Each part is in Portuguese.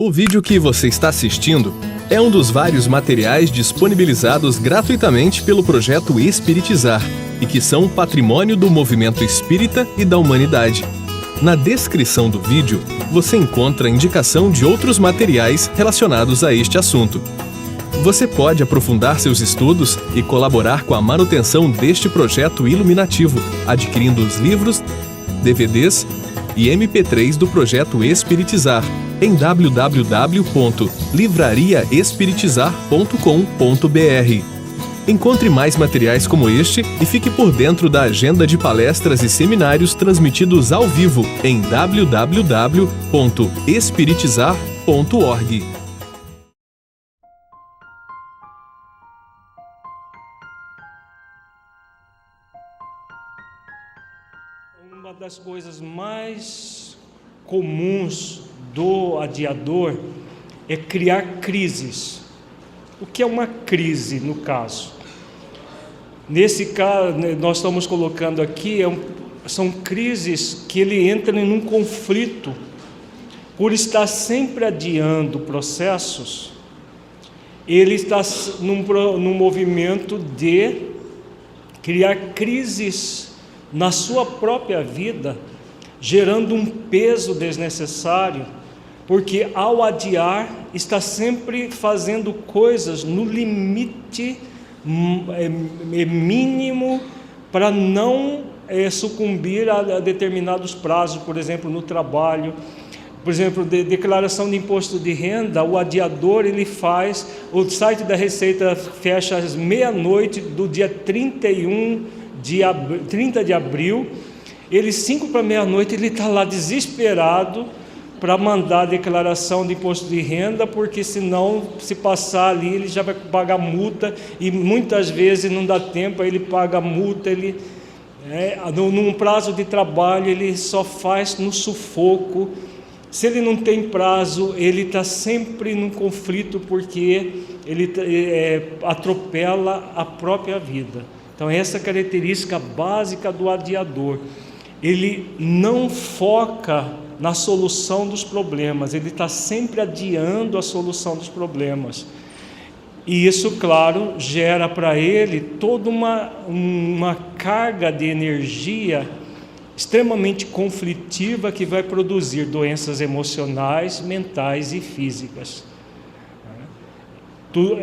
O vídeo que você está assistindo é um dos vários materiais disponibilizados gratuitamente pelo projeto Espiritizar e que são patrimônio do movimento espírita e da humanidade. Na descrição do vídeo, você encontra a indicação de outros materiais relacionados a este assunto. Você pode aprofundar seus estudos e colaborar com a manutenção deste projeto iluminativo, adquirindo os livros, DVDs e MP3 do projeto Espiritizar em www.livrariaespiritizar.com.br. Encontre mais materiais como este e fique por dentro da agenda de palestras e seminários transmitidos ao vivo em www.espiritizar.org. Uma das coisas mais comuns do adiador é criar crises. O que é uma crise, no caso? Nesse caso, nós estamos colocando aqui, são crises que ele entra em um conflito. Por estar sempre adiando processos, ele está num movimento de criar crises na sua própria vida, gerando um peso desnecessário, porque ao adiar está sempre fazendo coisas no limite mínimo para não sucumbir a determinados prazos, por exemplo, no trabalho. Por exemplo, declaração de imposto de renda, o adiador ele faz, o site da Receita fecha às meia-noite do dia 30 de abril, ele 5 para meia-noite, ele está lá desesperado para mandar a declaração de imposto de renda, porque senão, se passar ali, ele já vai pagar multa, e muitas vezes não dá tempo, aí ele paga multa, num prazo de trabalho, ele só faz no sufoco. Se ele não tem prazo, ele está sempre num conflito, porque ele atropela a própria vida. Então, essa é a característica básica do adiador. Ele não foca na solução dos problemas, ele está sempre adiando a solução dos problemas. E isso, claro, gera para ele toda uma carga de energia extremamente conflitiva que vai produzir doenças emocionais, mentais e físicas.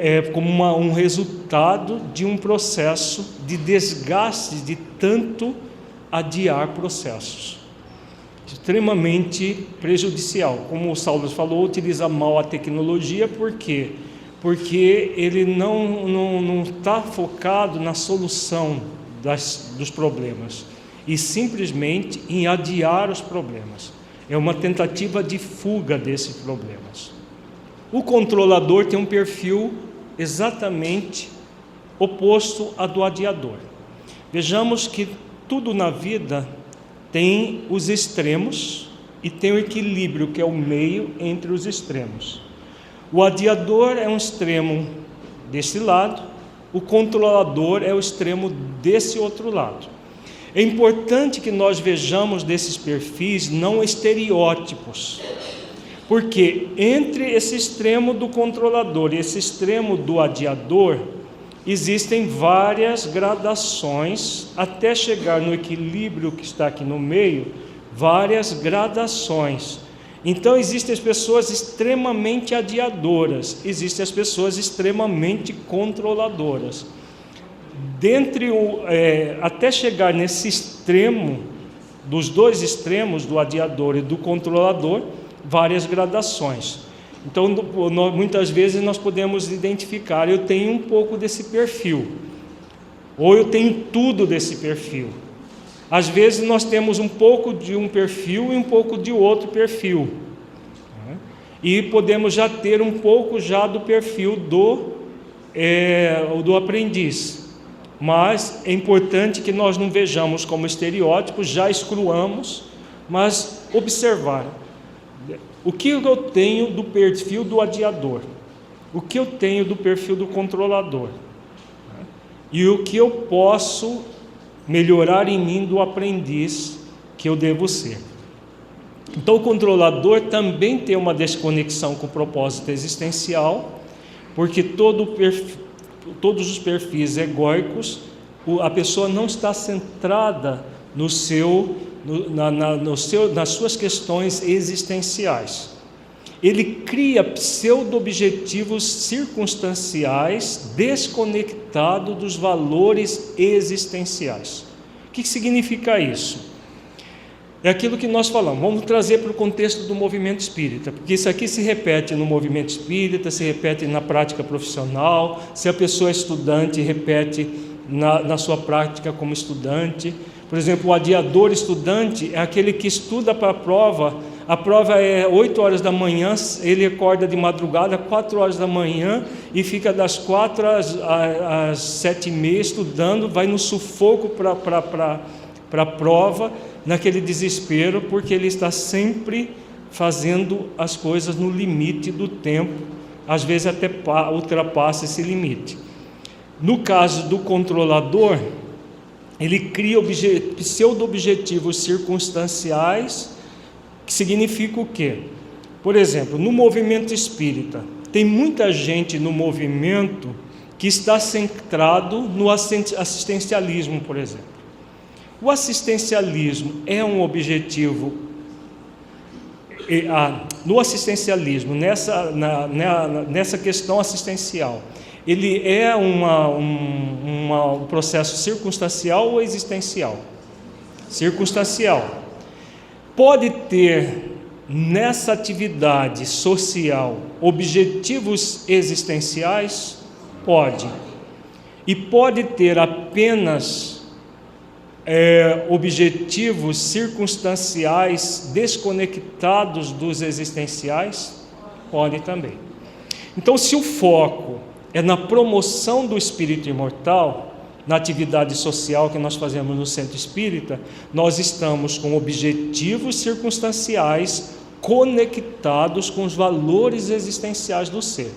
É como um resultado de um processo de desgaste de tanto adiar processos. Extremamente prejudicial. Como o Saulo falou, utiliza mal a tecnologia, por quê? Porque ele não está focado na solução dos problemas, e simplesmente em adiar os problemas. É uma tentativa de fuga desses problemas. O controlador tem um perfil exatamente oposto ao do adiador. Vejamos que tudo na vida tem os extremos e tem o equilíbrio, que é o meio entre os extremos. O adiador é um extremo desse lado, o controlador é o extremo desse outro lado. É importante que nós vejamos desses perfis não estereótipos, porque entre esse extremo do controlador e esse extremo do adiador, existem várias gradações, até chegar no equilíbrio que está aqui no meio, várias gradações. Então, existem as pessoas extremamente adiadoras, existem as pessoas extremamente controladoras. Até chegar nesse extremo, dos dois extremos, do adiador e do controlador, várias gradações. Então, muitas vezes nós podemos identificar, eu tenho um pouco desse perfil, ou eu tenho tudo desse perfil. Às vezes nós temos um pouco de um perfil e um pouco de outro perfil, e podemos já ter um pouco já do perfil do aprendiz. Mas é importante que nós não vejamos como estereótipos, já excluamos, mas observar. O que eu tenho do perfil do adiador? O que eu tenho do perfil do controlador? E o que eu posso melhorar em mim do aprendiz que eu devo ser? Então o controlador também tem uma desconexão com o propósito existencial, porque todos os perfis egóicos, a pessoa não está centrada nas suas questões existenciais. Ele cria pseudo-objetivos circunstanciais desconectados dos valores existenciais. O que significa isso? É aquilo que nós falamos, vamos trazer para o contexto do movimento espírita, porque isso aqui se repete no movimento espírita, se repete na prática profissional, se a pessoa é estudante, repete na sua prática como estudante. Por exemplo, o adiador estudante é aquele que estuda para a prova é 8 horas da manhã, ele acorda de madrugada, 4 horas da manhã, e fica das 4 às 7h30 estudando, vai no sufoco para a prova, naquele desespero, porque ele está sempre fazendo as coisas no limite do tempo, às vezes até ultrapassa esse limite. No caso do controlador, ele cria pseudo-objetivos circunstanciais, que significa o quê? Por exemplo, no movimento espírita, tem muita gente no movimento que está centrado no assistencialismo, por exemplo. O assistencialismo é um objetivo, no assistencialismo, nessa questão assistencial, ele é um processo circunstancial ou existencial? Circunstancial. Pode ter nessa atividade social objetivos existenciais? Pode. E pode ter apenas objetivos circunstanciais desconectados dos existenciais? Pode também. Então, se o foco é na promoção do espírito imortal, na atividade social que nós fazemos no centro espírita, nós estamos com objetivos circunstanciais conectados com os valores existenciais do ser.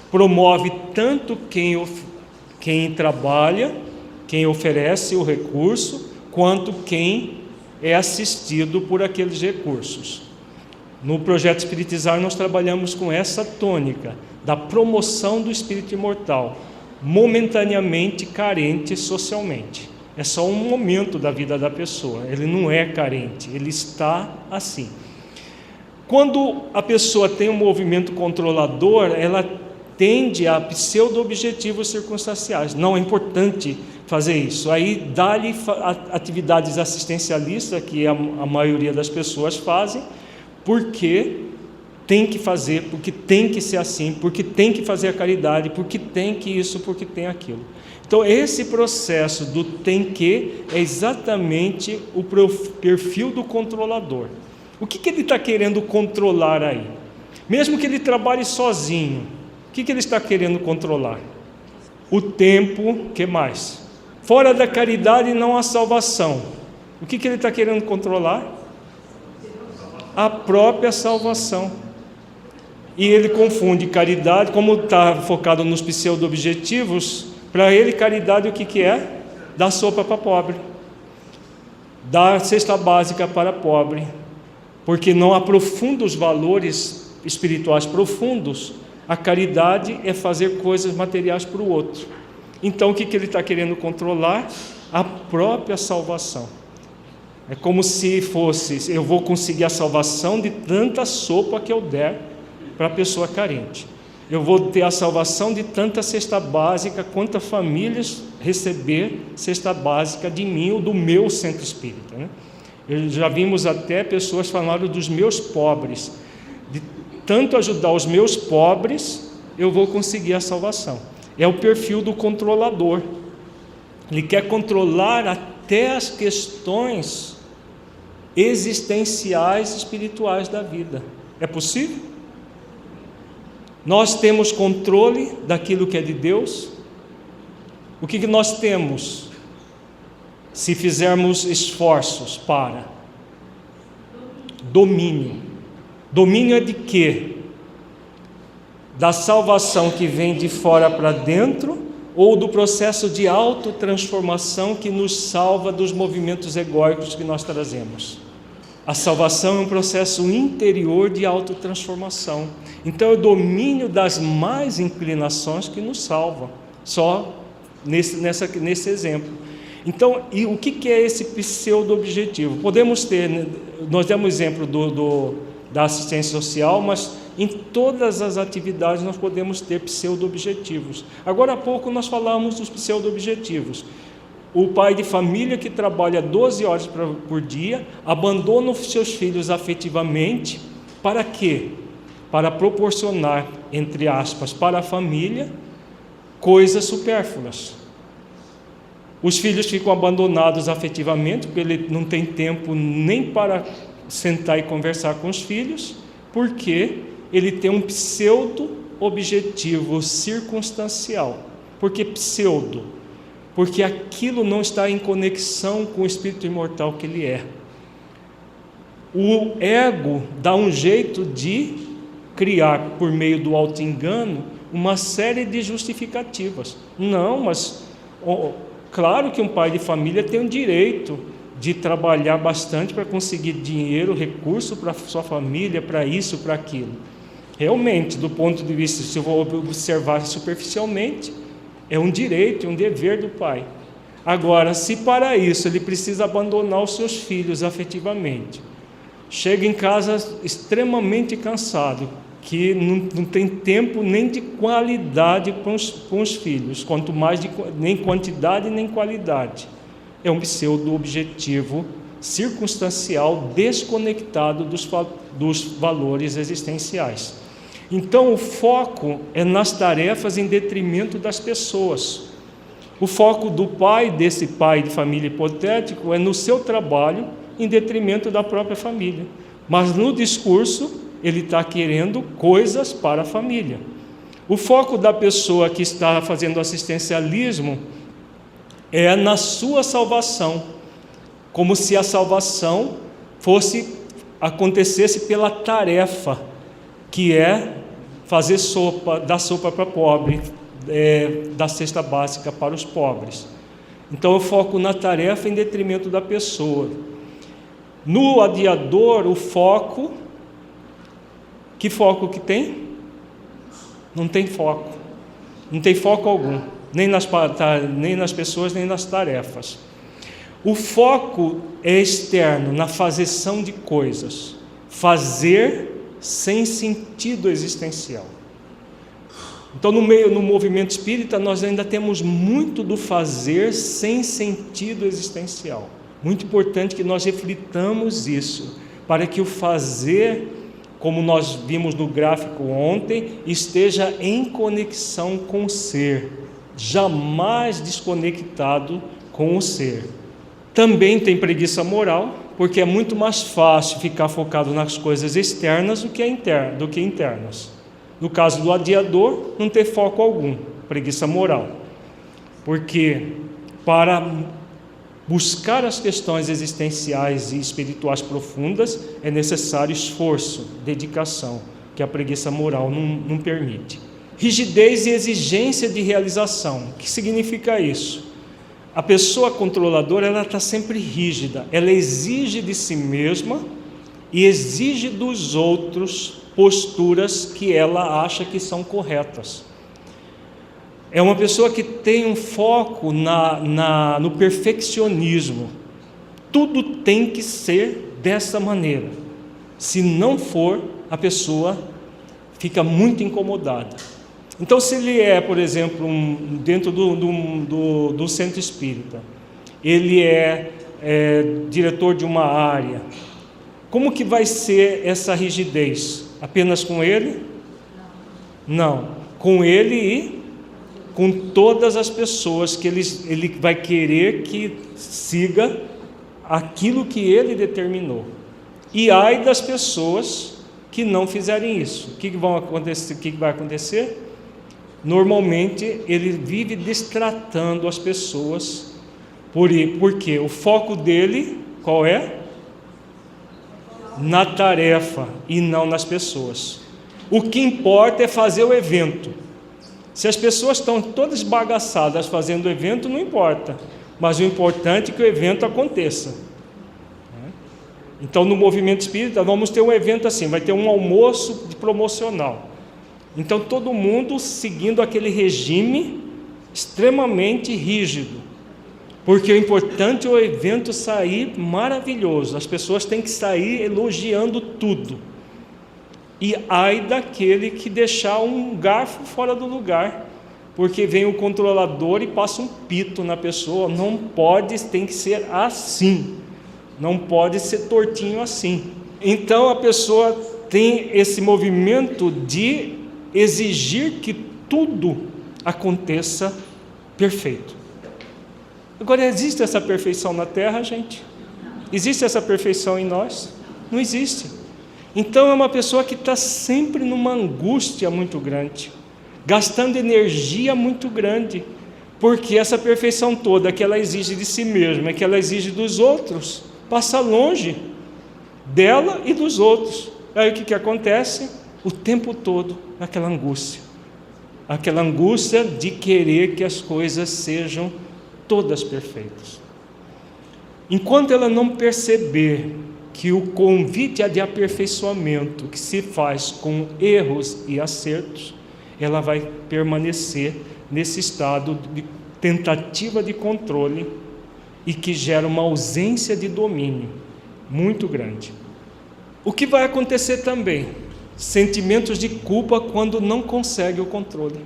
Promove tanto quem trabalha, quem oferece o recurso, quanto quem é assistido por aqueles recursos. No projeto Espiritizar nós trabalhamos com essa tônica da promoção do espírito imortal, momentaneamente carente socialmente. É só um momento da vida da pessoa, ele não é carente, ele está assim. Quando a pessoa tem um movimento controlador, ela tende a pseudo-objetivos circunstanciais. Não é importante fazer isso. Aí dá-lhe atividades assistencialistas, que a maioria das pessoas fazem, porque tem que fazer, porque tem que ser assim, porque tem que fazer a caridade, porque tem que isso, porque tem aquilo. Então esse processo do tem que é exatamente o perfil do controlador. O que ele está querendo controlar aí? Mesmo que ele trabalhe sozinho, o que ele está querendo controlar? O tempo, que mais? Fora da caridade não há salvação. O que ele está querendo controlar? A própria salvação. E ele confunde caridade, como está focado nos pseudo-objetivos, para ele caridade o que é? Dar sopa para pobre, dar cesta básica para pobre, porque não aprofunda os valores espirituais profundos. A caridade é fazer coisas materiais para o outro. Então o que ele está querendo controlar? A própria salvação. É como se fosse, eu vou conseguir a salvação de tanta sopa que eu der para a pessoa carente. Eu vou ter a salvação de tanta cesta básica, quantas famílias receber cesta básica de mim ou do meu centro espírita, né? Já vimos até pessoas falando dos meus pobres. De tanto ajudar os meus pobres, eu vou conseguir a salvação. É o perfil do controlador. Ele quer controlar até as questões existenciais espirituais da vida. É possível? Nós temos controle daquilo que é de Deus? O que nós temos se fizermos esforços para? Domínio. Domínio é de quê? Da salvação que vem de fora para dentro, ou do processo de autotransformação que nos salva dos movimentos egóicos que nós trazemos? A salvação é um processo interior de autotransformação. Então é o domínio das más inclinações que nos salva, só nesse exemplo. Então, e o que é esse pseudo-objetivo? Podemos ter, nós demos exemplo da assistência social, mas em todas as atividades nós podemos ter pseudo-objetivos. Agora há pouco nós falamos dos pseudo-objetivos. O pai de família que trabalha 12 horas por dia, abandona os seus filhos afetivamente, para quê? Para proporcionar, entre aspas, para a família, coisas supérfluas. Os filhos ficam abandonados afetivamente, porque ele não tem tempo nem para sentar e conversar com os filhos, porque ele tem um pseudo-objetivo circunstancial. Por que pseudo? Porque aquilo não está em conexão com o espírito imortal que ele é. O ego dá um jeito de criar, por meio do auto-engano, uma série de justificativas. Não, mas claro que um pai de família tem o direito de trabalhar bastante para conseguir dinheiro, recurso para sua família, para isso, para aquilo. Realmente, do ponto de vista, se eu vou observar superficialmente, é um direito, um dever do pai. Agora, se para isso ele precisa abandonar os seus filhos afetivamente, chega em casa extremamente cansado, que não tem tempo nem de qualidade com os filhos, quanto mais nem quantidade nem qualidade. É um pseudo-objetivo circunstancial desconectado dos valores existenciais. Então, o foco é nas tarefas em detrimento das pessoas. O foco do pai, desse pai de família hipotético, é no seu trabalho em detrimento da própria família. Mas no discurso, ele está querendo coisas para a família. O foco da pessoa que está fazendo assistencialismo é na sua salvação, como se a salvação acontecesse pela tarefa, que é fazer sopa, dar sopa para pobre, dar cesta básica para os pobres. Então eu foco na tarefa em detrimento da pessoa. No adiador, o foco, que foco que tem? Não tem foco. Não tem foco algum, nem nas pessoas, nem nas tarefas. O foco é externo, na fazeção de coisas. Fazer sem sentido existencial. Então, no movimento espírita, nós ainda temos muito do fazer sem sentido existencial. Muito importante que nós reflitamos isso, para que o fazer, como nós vimos no gráfico ontem, esteja em conexão com o ser, jamais desconectado com o ser. Também tem preguiça moral, porque é muito mais fácil ficar focado nas coisas externas do que internas. No caso do adiador, não ter foco algum, preguiça moral. Porque para buscar as questões existenciais e espirituais profundas é necessário esforço, dedicação, que a preguiça moral não permite. Rigidez e exigência de realização. O que significa isso? A pessoa controladora, ela está sempre rígida, ela exige de si mesma e exige dos outros posturas que ela acha que são corretas. É uma pessoa que tem um foco no perfeccionismo. Tudo tem que ser dessa maneira. Se não for, a pessoa fica muito incomodada. Então, se ele é, por exemplo, dentro do centro espírita, ele é diretor de uma área, como que vai ser essa rigidez? Apenas com ele? Não. Com ele e com todas as pessoas que ele vai querer que siga aquilo que ele determinou. E ai das pessoas que não fizerem isso. O que vai acontecer? Normalmente ele vive destratando as pessoas, porque o foco dele, qual é? Na tarefa e não nas pessoas. O que importa é fazer o evento. Se as pessoas estão todas bagaçadas fazendo o evento, não importa, mas o importante é que o evento aconteça. Então, no movimento espírita, vamos ter um evento assim, vai ter um almoço promocional. Então, todo mundo seguindo aquele regime extremamente rígido, porque o importante é o evento sair maravilhoso, as pessoas têm que sair elogiando tudo. E ai daquele que deixar um garfo fora do lugar, porque vem o controlador e passa um pito na pessoa. Não pode, tem que ser assim, não pode ser tortinho assim. Então a pessoa tem esse movimento de exigir que tudo aconteça perfeito. Agora, existe essa perfeição na Terra, gente? Existe essa perfeição em nós? Não existe. Então é uma pessoa que está sempre numa angústia muito grande, gastando energia muito grande, porque essa perfeição toda que ela exige de si mesma, que ela exige dos outros, passa longe dela e dos outros. Aí o que acontece? O tempo todo aquela angústia de querer que as coisas sejam todas perfeitas. Enquanto ela não perceber que o convite de aperfeiçoamento que se faz com erros e acertos, ela vai permanecer nesse estado de tentativa de controle e que gera uma ausência de domínio muito grande. O que vai acontecer também? Sentimentos de culpa quando não consegue o controle.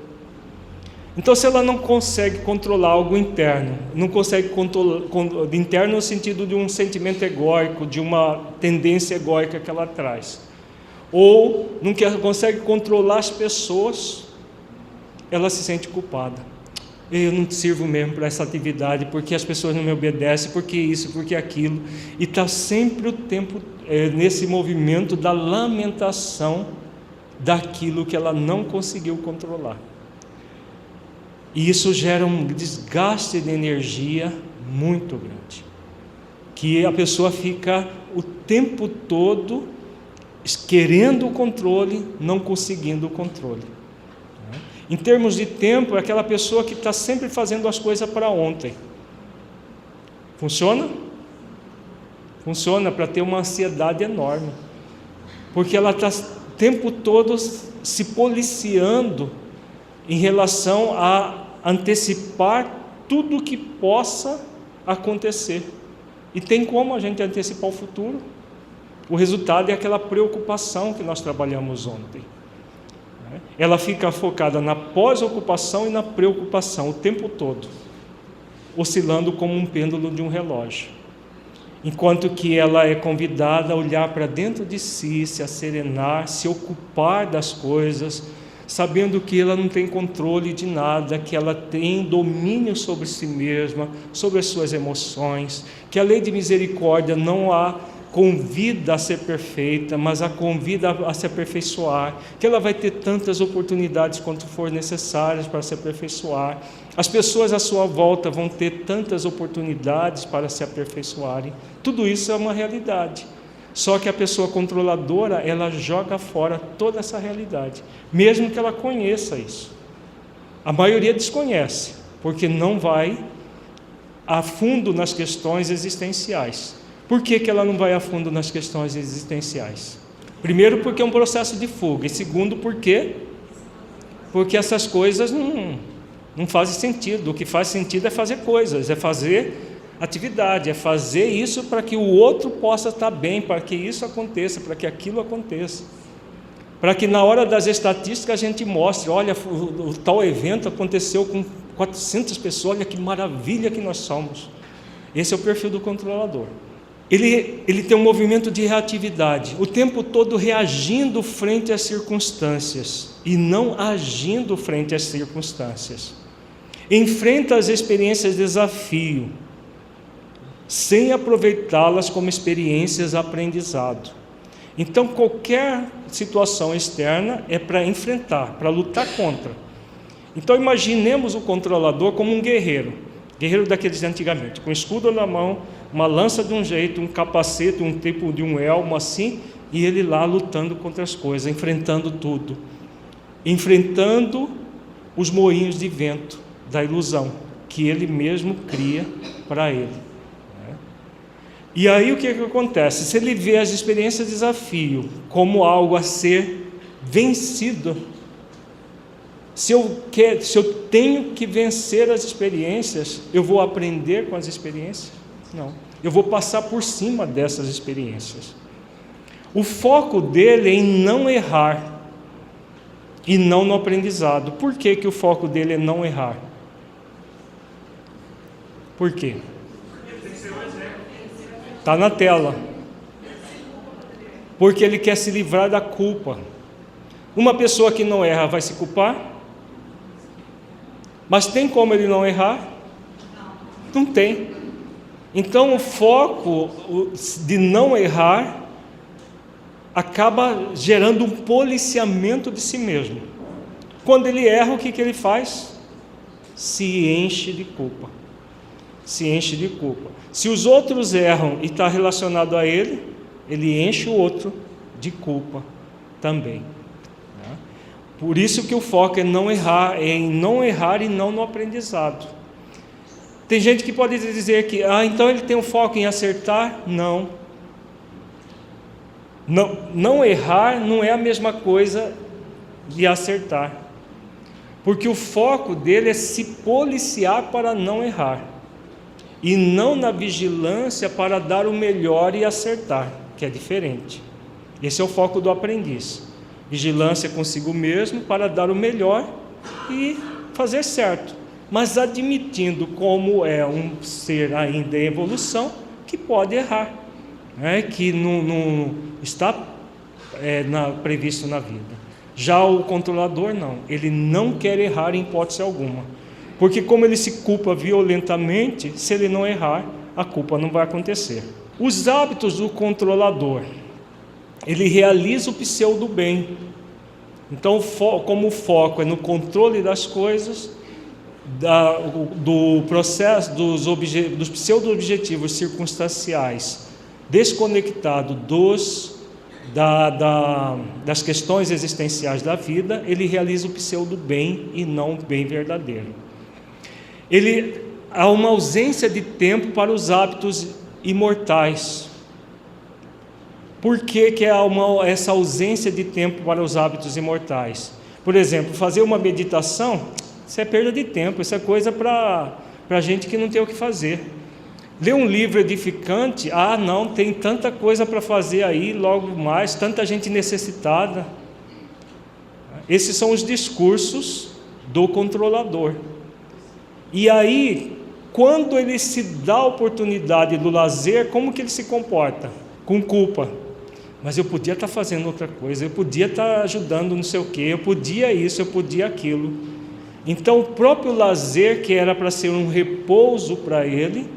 Então, se ela não consegue controlar algo interno, não consegue controlar interno no sentido de um sentimento egóico, de uma tendência egóica que ela traz, ou não consegue controlar as pessoas, ela se sente culpada. Eu não sirvo mesmo para essa atividade, porque as pessoas não me obedecem, porque isso, porque aquilo, e está sempre o tempo nesse movimento da lamentação daquilo que ela não conseguiu controlar. E isso gera um desgaste de energia muito grande, que a pessoa fica o tempo todo querendo o controle, não conseguindo o controle. Em termos de tempo, é aquela pessoa que está sempre fazendo as coisas para ontem. Funciona? Funciona para ter uma ansiedade enorme, porque ela está o tempo todo se policiando em relação a antecipar tudo que possa acontecer. E tem como a gente antecipar o futuro? O resultado é aquela preocupação que nós trabalhamos ontem. Ela fica focada na pós-ocupação e na preocupação o tempo todo, oscilando como um pêndulo de um relógio. Enquanto que ela é convidada a olhar para dentro de si, se acerenar, se ocupar das coisas, sabendo que ela não tem controle de nada, que ela tem domínio sobre si mesma, sobre as suas emoções, que a lei de misericórdia não a convida a ser perfeita, mas a convida a se aperfeiçoar, que ela vai ter tantas oportunidades quanto for necessárias para se aperfeiçoar, as pessoas à sua volta vão ter tantas oportunidades para se aperfeiçoarem. Tudo isso é uma realidade. Só que a pessoa controladora, ela joga fora toda essa realidade, mesmo que ela conheça isso. A maioria desconhece, porque não vai a fundo nas questões existenciais. Por que ela não vai a fundo nas questões existenciais? Primeiro, porque é um processo de fuga. E segundo, porque essas coisas não fazem sentido. O que faz sentido é fazer coisas, é fazer atividade, é fazer isso para que o outro possa estar bem, para que isso aconteça, para que aquilo aconteça, para que na hora das estatísticas a gente mostre, olha, o tal evento aconteceu com 400 pessoas, olha que maravilha que nós somos. Esse é o perfil do controlador. Ele tem um movimento de reatividade, o tempo todo reagindo frente às circunstâncias e não agindo frente às circunstâncias. Enfrenta as experiências de desafio, sem aproveitá-las como experiências de aprendizado. Então, qualquer situação externa é para enfrentar, para lutar contra. Então, imaginemos o controlador como um guerreiro daqueles de antigamente, com escudo na mão, uma lança de um jeito, um capacete, um tipo de um elmo assim, e ele lá lutando contra as coisas, enfrentando tudo, enfrentando os moinhos de vento da ilusão que ele mesmo cria para ele. E aí o que acontece? Se ele vê as experiências de desafio como algo a ser vencido, se eu tenho que vencer as experiências, eu vou aprender com as experiências? Não, eu vou passar por cima dessas experiências. O foco dele é em não errar e não no aprendizado. Por que que o foco dele é não errar? Por quê? Está na tela. Porque ele quer se livrar da culpa. Uma pessoa que não erra vai se culpar? Mas tem como ele não errar? Não tem. Então o foco de não errar acaba gerando um policiamento de si mesmo. Quando ele erra, o que ele faz? Se enche de culpa. Se enche de culpa. Se os outros erram e está relacionado a ele, ele enche o outro de culpa também. Por isso que o foco é não errar, é em não errar e não no aprendizado. Tem gente que pode dizer que, então ele tem um foco em acertar? Não. Não errar não é a mesma coisa de acertar. Porque o foco dele é se policiar para não errar. E não na vigilância para dar o melhor e acertar, que é diferente. Esse é o foco do aprendiz. Vigilância consigo mesmo para dar o melhor e fazer certo. Mas admitindo como é um ser ainda em evolução, que pode errar, que não está previsto na vida. Já o controlador não, ele não quer errar em hipótese alguma. Porque como ele se culpa violentamente, se ele não errar, a culpa não vai acontecer. Os hábitos do controlador, ele realiza o pseudo-bem. Então, como o foco é no controle das coisas, do processo, dos pseudo-objetivos circunstanciais, desconectado das questões existenciais da vida, ele realiza o pseudo-bem e não o bem verdadeiro. Há uma ausência de tempo para os hábitos imortais. Por que há essa ausência de tempo para os hábitos imortais? Por exemplo, fazer uma meditação, isso é perda de tempo, isso é coisa para gente que não tem o que fazer. Ler um livro edificante, não, tem tanta coisa para fazer aí, logo mais, tanta gente necessitada. Esses são os discursos do controlador. E aí, quando ele se dá a oportunidade do lazer, como que ele se comporta? Com culpa. Mas eu podia estar fazendo outra coisa, eu podia estar ajudando não sei o quê, eu podia isso, eu podia aquilo. Então, o próprio lazer, que era para ser um repouso para ele,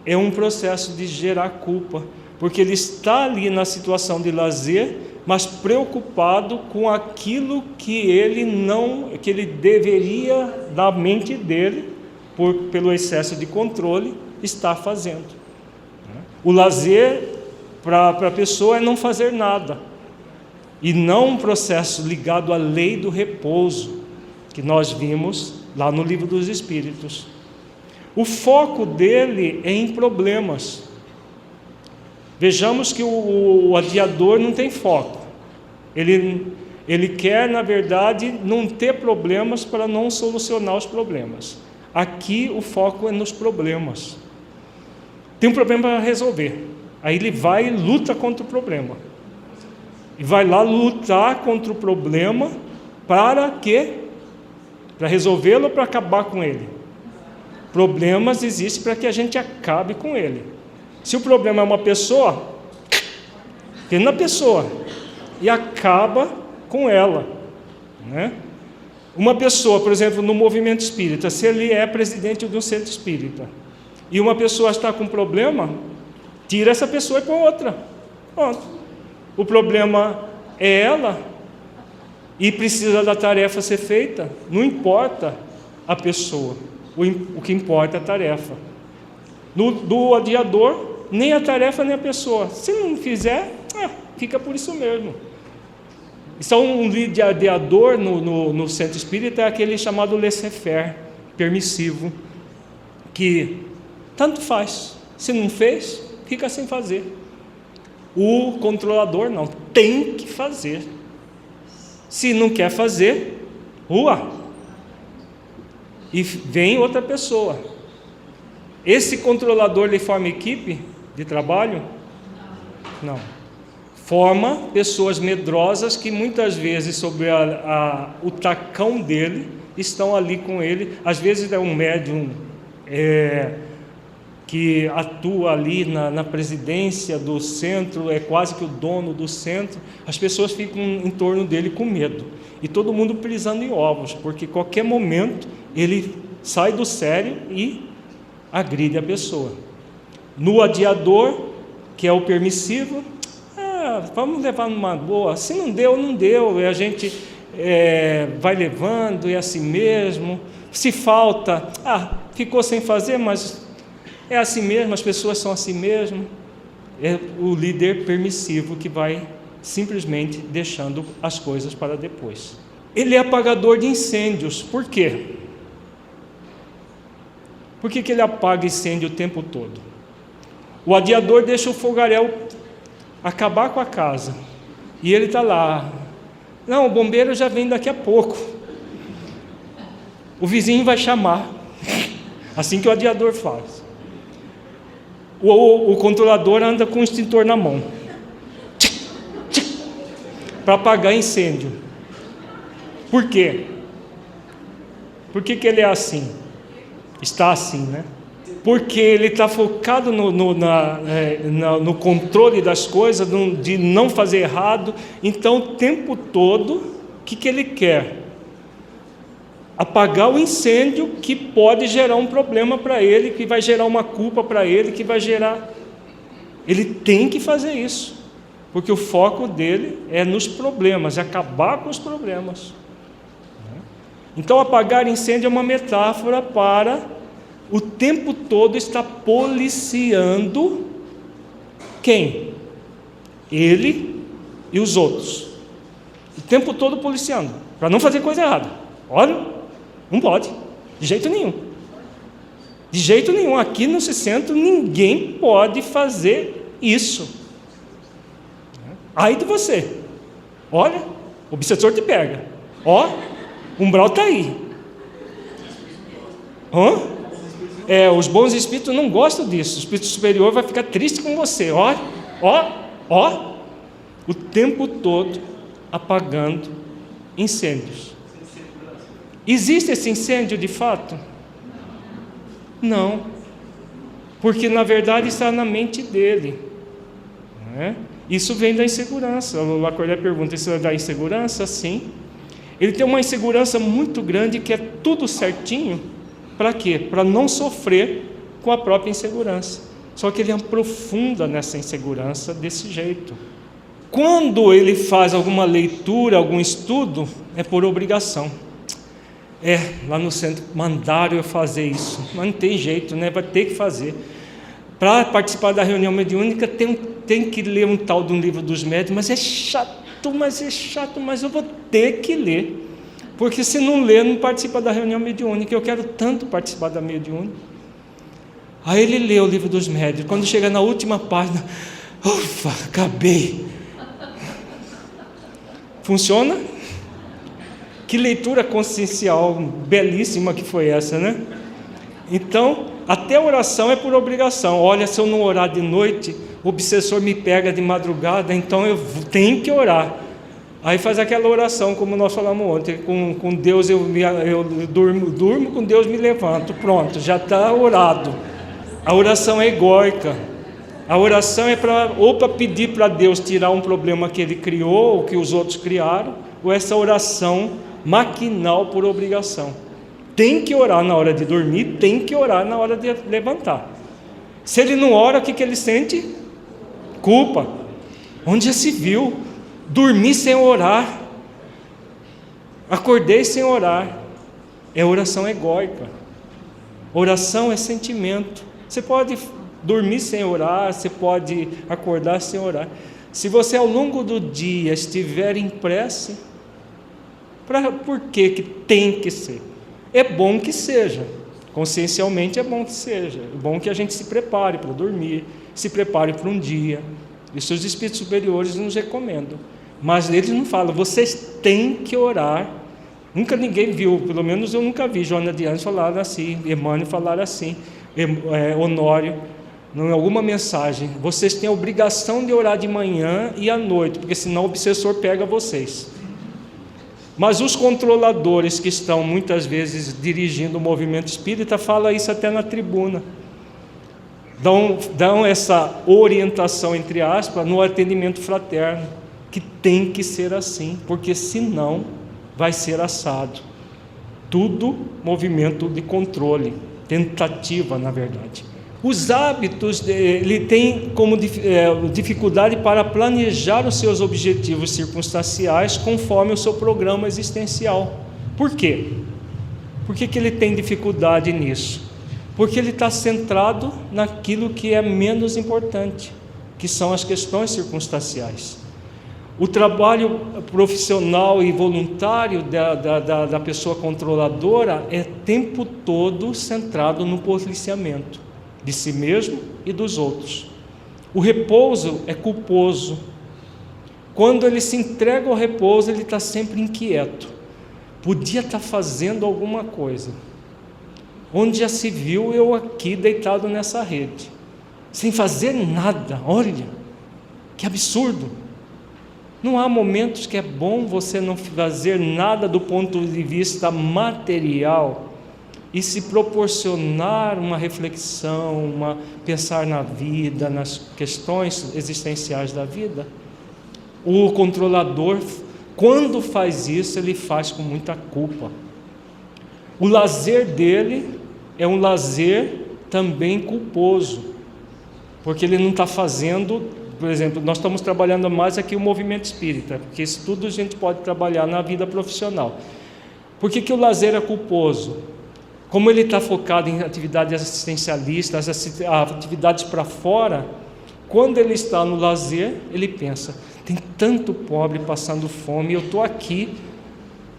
é um processo de gerar culpa, porque ele está ali na situação de lazer, mas preocupado com aquilo que ele deveria, da mente dele, pelo excesso de controle, estar fazendo. O lazer para a pessoa é não fazer nada, e não um processo ligado à lei do repouso, que nós vimos lá no Livro dos Espíritos. O foco dele é em problemas. Vejamos que o adiador não tem foco. Ele quer, na verdade, não ter problemas para não solucionar os problemas. Aqui o foco é nos problemas. Tem um problema para resolver. Aí ele vai e luta contra o problema. E vai lá lutar contra o problema para quê? Para resolvê-lo ou para acabar com ele? Problemas existem para que a gente acabe com ele. Se o problema é uma pessoa, tem na pessoa e acaba com ela, né? Uma pessoa, por exemplo, no movimento espírita, se ele é presidente de um centro espírita e uma pessoa está com problema, tira essa pessoa e põe outra. Pronto. O problema é ela e precisa da tarefa ser feita. Não importa a pessoa, o que importa é a tarefa. Do adiador, nem a tarefa nem a pessoa. Se não fizer, fica por isso mesmo. Então, um adiador no centro espírita é aquele chamado laissez-faire, permissivo, que tanto faz. Se não fez, fica sem fazer. O controlador não, tem que fazer. Se não quer fazer, rua. E vem outra pessoa. Esse controlador, ele forma equipe de trabalho? Não. Forma pessoas medrosas que muitas vezes, sobre o tacão dele, estão ali com ele. Às vezes é um médium que atua ali na presidência do centro, é quase que o dono do centro. As pessoas ficam em torno dele com medo. E todo mundo pisando em ovos, porque qualquer momento ele sai do sério e agride a pessoa. No adiador, que é o permissivo, vamos levar numa boa. Se não deu, não deu. E a gente vai levando, é assim mesmo. Se falta, ficou sem fazer, mas é assim mesmo, as pessoas são assim mesmo. É o líder permissivo que vai simplesmente deixando as coisas para depois. Ele é apagador de incêndios. Por quê? Por que ele apaga incêndio o tempo todo? O adiador deixa o fogaréu acabar com a casa, e ele está lá. Não, o bombeiro já vem daqui a pouco. O vizinho vai chamar. Assim que o adiador faz. O controlador anda com o extintor na mão para apagar incêndio. Por quê? Por que ele é assim? Está assim, né? Porque ele está focado no controle das coisas, de não fazer errado. Então, o tempo todo, o que ele quer? Apagar o incêndio que pode gerar um problema para ele, que vai gerar uma culpa para ele, que vai gerar... Ele tem que fazer isso, porque o foco dele é nos problemas, é acabar com os problemas. Então, apagar incêndio é uma metáfora para o tempo todo estar policiando quem? Ele e os outros. O tempo todo policiando, para não fazer coisa errada. Olha, não pode, de jeito nenhum. De jeito nenhum, aqui no centro ninguém pode fazer isso. Aí de você, olha, o obsessor te pega. Ó, o umbral está aí. Os bons espíritos não gostam disso. O espírito superior vai ficar triste com você. Ó, o tempo todo apagando incêndios. Existe esse incêndio de fato? Não, porque na verdade está na mente dele, né? Isso vem da insegurança. O Lacordaire pergunta: isso é da insegurança? Sim. Ele tem uma insegurança muito grande, que é tudo certinho. Para quê? Para não sofrer com a própria insegurança. Só que ele aprofunda nessa insegurança desse jeito. Quando ele faz alguma leitura, algum estudo, é por obrigação. Lá no centro mandaram eu fazer isso, mas não tem jeito, né? Vai ter que fazer. Para participar da reunião mediúnica tem que ler um tal de um livro dos médiuns, mas é chato, mas eu vou ter que ler. Porque se não ler, não participa da reunião mediúnica. Eu quero tanto participar da mediúnica. Aí ele lê o livro dos médiuns. Quando chega na última página, ufa, acabei. Funciona? Que leitura consciencial belíssima que foi essa, né? Então, até a oração é por obrigação. Olha, se eu não orar de noite, o obsessor me pega de madrugada, então eu tenho que orar. Aí faz aquela oração, como nós falamos ontem, com Deus eu durmo, com Deus me levanto. Pronto, já está orado. A oração é egóica. A oração é para pedir para Deus tirar um problema que Ele criou, ou que os outros criaram, ou essa oração maquinal por obrigação. Tem que orar na hora de dormir, tem que orar na hora de levantar. Se ele não ora, o que ele sente? Culpa. Onde já se viu? Dormi sem orar, acordei sem orar. É oração egóica. Oração é sentimento. Você pode dormir sem orar, você pode acordar sem orar. Se você ao longo do dia estiver em prece, por que tem que ser? É bom que seja, consciencialmente é bom que seja, é bom que a gente se prepare para dormir, se prepare para um dia. Isso os espíritos superiores nos recomendam. Mas eles não falam, vocês têm que orar. Nunca ninguém viu, pelo menos eu nunca vi Joana de Ângeles falar assim, Emmanuel falar assim, Honório, em alguma mensagem, vocês têm a obrigação de orar de manhã e à noite, porque senão o obsessor pega vocês. Mas os controladores que estão muitas vezes dirigindo o movimento espírita, falam isso até na tribuna. Dão essa orientação, entre aspas, no atendimento fraterno, que tem que ser assim, porque senão vai ser assado. Tudo movimento de controle, tentativa, na verdade. Os hábitos, ele tem como dificuldade para planejar os seus objetivos circunstanciais conforme o seu programa existencial. Por quê? Por que ele tem dificuldade nisso? Porque ele está centrado naquilo que é menos importante, que são as questões circunstanciais. O trabalho profissional e voluntário da pessoa controladora é o tempo todo centrado no policiamento de si mesmo e dos outros. O repouso é culposo. Quando ele se entrega ao repouso, ele está sempre inquieto. Podia estar fazendo alguma coisa. Onde já se viu eu aqui deitado nessa rede, sem fazer nada? Olha, que absurdo! Não há momentos que é bom você não fazer nada do ponto de vista material e se proporcionar uma reflexão, pensar na vida, nas questões existenciais da vida? O controlador, quando faz isso, ele faz com muita culpa. O lazer dele é um lazer também culposo, porque ele não está fazendo, por exemplo, nós estamos trabalhando mais aqui o movimento espírita, porque isso tudo a gente pode trabalhar na vida profissional. Por que o lazer é culposo? Como ele está focado em atividades assistencialistas, atividades para fora, quando ele está no lazer, ele pensa, tem tanto pobre passando fome, eu estou aqui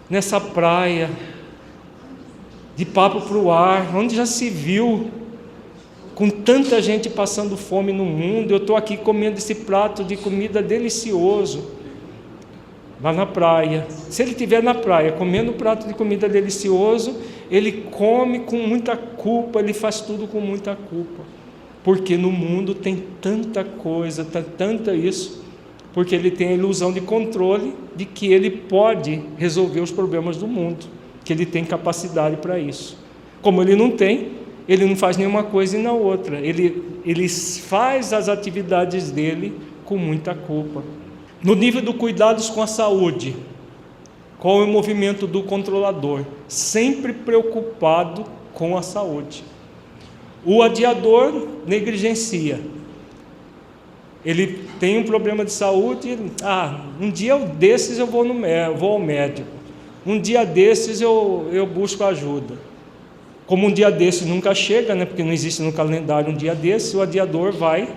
nessa praia, de papo para o ar, onde já se viu, com tanta gente passando fome no mundo, eu estou aqui comendo esse prato de comida delicioso, lá na praia. Se ele estiver na praia comendo um prato de comida delicioso, ele come com muita culpa, ele faz tudo com muita culpa, porque no mundo tem tanta coisa, tanta isso, porque ele tem a ilusão de controle, de que ele pode resolver os problemas do mundo, que ele tem capacidade para isso. Como ele não tem, ele não faz nenhuma coisa e na outra, ele faz as atividades dele com muita culpa. No nível do cuidados com a saúde, qual é o movimento do controlador? Sempre preocupado com a saúde. O adiador negligencia. Ele tem um problema de saúde, um dia desses eu vou ao médico. Um dia desses eu busco ajuda. Como um dia desses nunca chega, né, porque não existe no calendário um dia desses, o adiador vai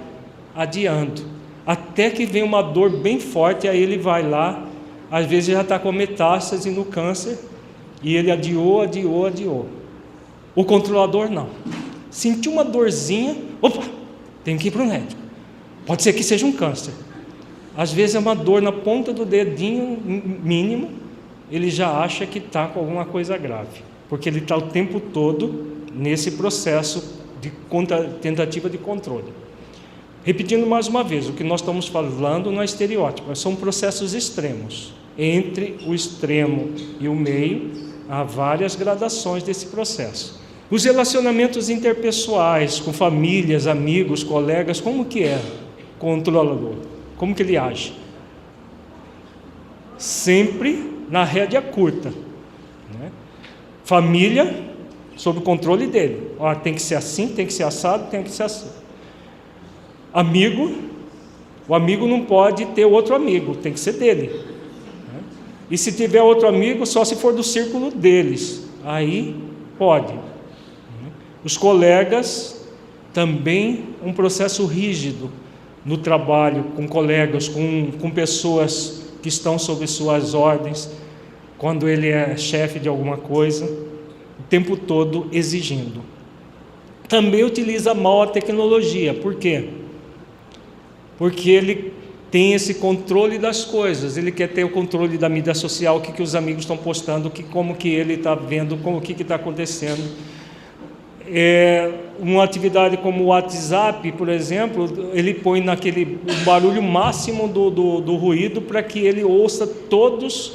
adiando. Até que vem uma dor bem forte, aí ele vai lá, às vezes já está com metástase no câncer, e ele adiou. O controlador não. Sentiu uma dorzinha, opa, tem que ir para o médico. Pode ser que seja um câncer. Às vezes é uma dor na ponta do dedinho mínimo, ele já acha que está com alguma coisa grave, porque ele está o tempo todo nesse processo de tentativa de controle. Repetindo mais uma vez, o que nós estamos falando não é estereótipo, são processos extremos. Entre o extremo e o meio, há várias gradações desse processo. Os relacionamentos interpessoais, com famílias, amigos, colegas, como que é o controlador? Como que ele age? Sempre na rédea curta, né? Família, sob o controle dele. Tem que ser assim, tem que ser assado, tem que ser assim. Amigo, o amigo não pode ter outro amigo, tem que ser dele, né? E se tiver outro amigo, só se for do círculo deles, aí pode. Os colegas, também um processo rígido no trabalho, com colegas, com pessoas que estão sob suas ordens, quando ele é chefe de alguma coisa, o tempo todo exigindo. Também utiliza mal a tecnologia. Por quê? porque ele tem esse controle das coisas, ele quer ter o controle da mídia social, o que os amigos estão postando, como que ele está vendo, o que está acontecendo. Uma atividade como o WhatsApp, por exemplo, ele põe naquele barulho máximo do ruído para que ele ouça todas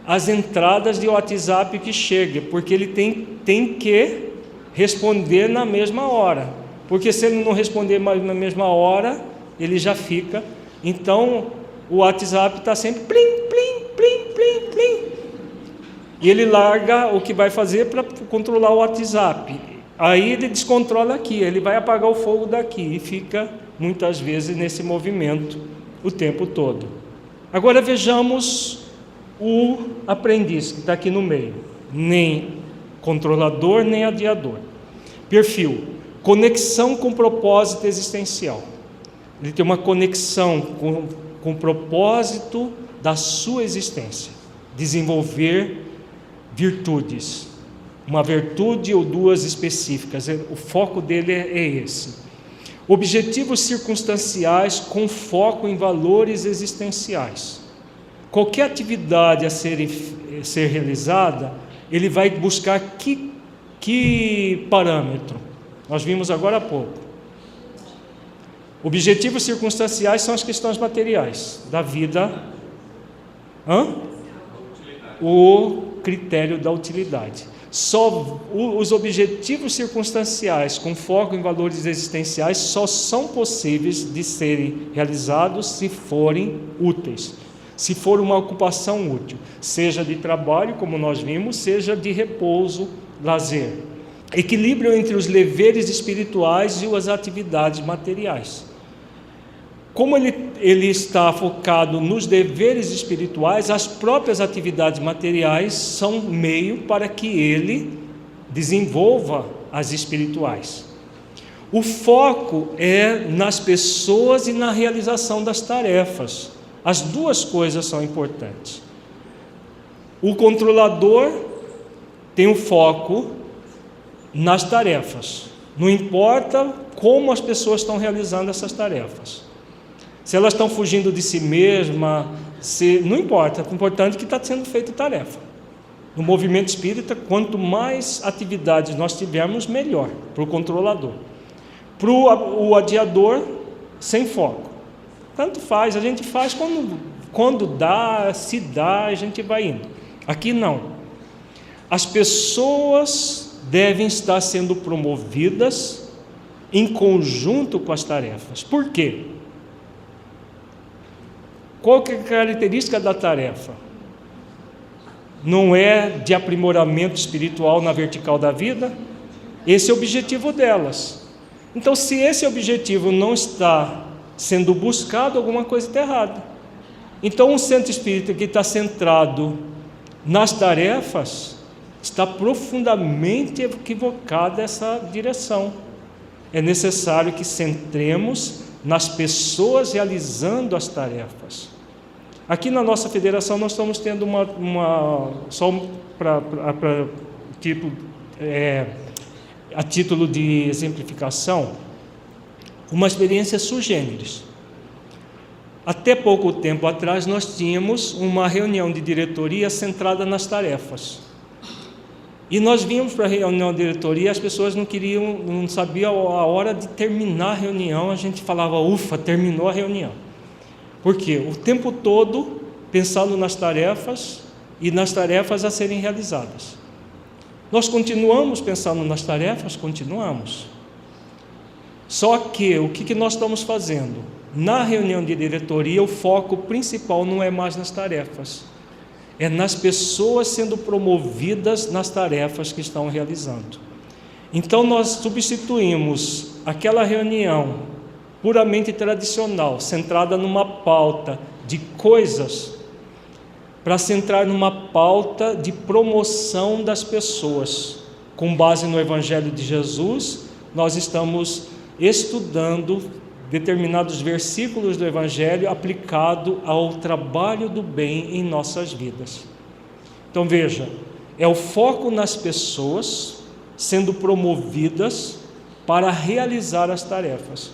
as entradas de WhatsApp que chegam, porque ele tem que responder na mesma hora, porque se ele não responder mais na mesma hora, ele já fica. Então o WhatsApp está sempre plim, plim, plim, plim, plim, e ele larga o que vai fazer para controlar o WhatsApp. Aí ele descontrola aqui, ele vai apagar o fogo daqui e fica muitas vezes nesse movimento o tempo todo. Agora vejamos o aprendiz que está aqui no meio, nem controlador nem adiador. Perfil: conexão com propósito existencial. Ele tem uma conexão com o propósito da sua existência, desenvolver virtudes, uma virtude ou duas específicas. O foco dele é esse. Objetivos circunstanciais com foco em valores existenciais. Qualquer atividade a ser realizada, ele vai buscar que parâmetro? Nós vimos agora há pouco. Objetivos circunstanciais são as questões materiais da vida. O critério da utilidade. Só os objetivos circunstanciais com foco em valores existenciais só são possíveis de serem realizados se forem úteis, se for uma ocupação útil, seja de trabalho, como nós vimos, seja de repouso, lazer. Equilíbrio entre os deveres espirituais e as atividades materiais. Como ele está focado nos deveres espirituais, as próprias atividades materiais são meio para que ele desenvolva as espirituais. O foco é nas pessoas e na realização das tarefas. As duas coisas são importantes. O controlador tem o foco nas tarefas. Não importa como as pessoas estão realizando essas tarefas. Se elas estão fugindo de si mesma, não importa, o importante é que está sendo feita tarefa. No movimento espírita, quanto mais atividades nós tivermos, melhor para o controlador. Para o adiador, sem foco. Tanto faz, a gente faz quando dá, se dá, a gente vai indo. Aqui não. As pessoas devem estar sendo promovidas em conjunto com as tarefas. Por quê? Qual que é a característica da tarefa? Não é de aprimoramento espiritual na vertical da vida? Esse é o objetivo delas. Então, se esse objetivo não está sendo buscado, alguma coisa está errada. Então, um centro espírita que está centrado nas tarefas está profundamente equivocado essa direção. É necessário que centremos nas pessoas realizando as tarefas. Aqui na nossa federação nós estamos tendo só a título de exemplificação, uma experiência sui generis. Até pouco tempo atrás nós tínhamos uma reunião de diretoria centrada nas tarefas. E nós vínhamos para a reunião de diretoria, as pessoas não sabiam a hora de terminar a reunião, a gente falava, ufa, terminou a reunião. Por quê? O tempo todo pensando nas tarefas e nas tarefas a serem realizadas. Nós continuamos pensando nas tarefas? Continuamos. Só que o que nós estamos fazendo? Na reunião de diretoria, o foco principal não é mais nas tarefas, é nas pessoas sendo promovidas nas tarefas que estão realizando. Então nós substituímos aquela reunião puramente tradicional, centrada numa pauta de coisas, para centrar numa pauta de promoção das pessoas. Com base no Evangelho de Jesus, nós estamos estudando determinados versículos do Evangelho aplicado ao trabalho do bem em nossas vidas. Então veja, é o foco nas pessoas sendo promovidas para realizar as tarefas.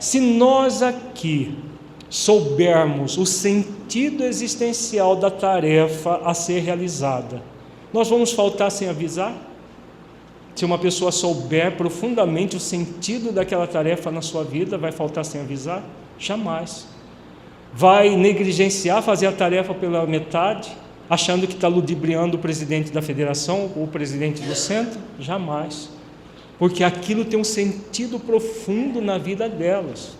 Se nós aqui soubermos o sentido existencial da tarefa a ser realizada, nós vamos faltar sem avisar? Se uma pessoa souber profundamente o sentido daquela tarefa na sua vida, vai faltar sem avisar? Jamais. Vai negligenciar, fazer a tarefa pela metade, achando que está ludibriando o presidente da federação ou o presidente do centro? Jamais. Porque aquilo tem um sentido profundo na vida delas.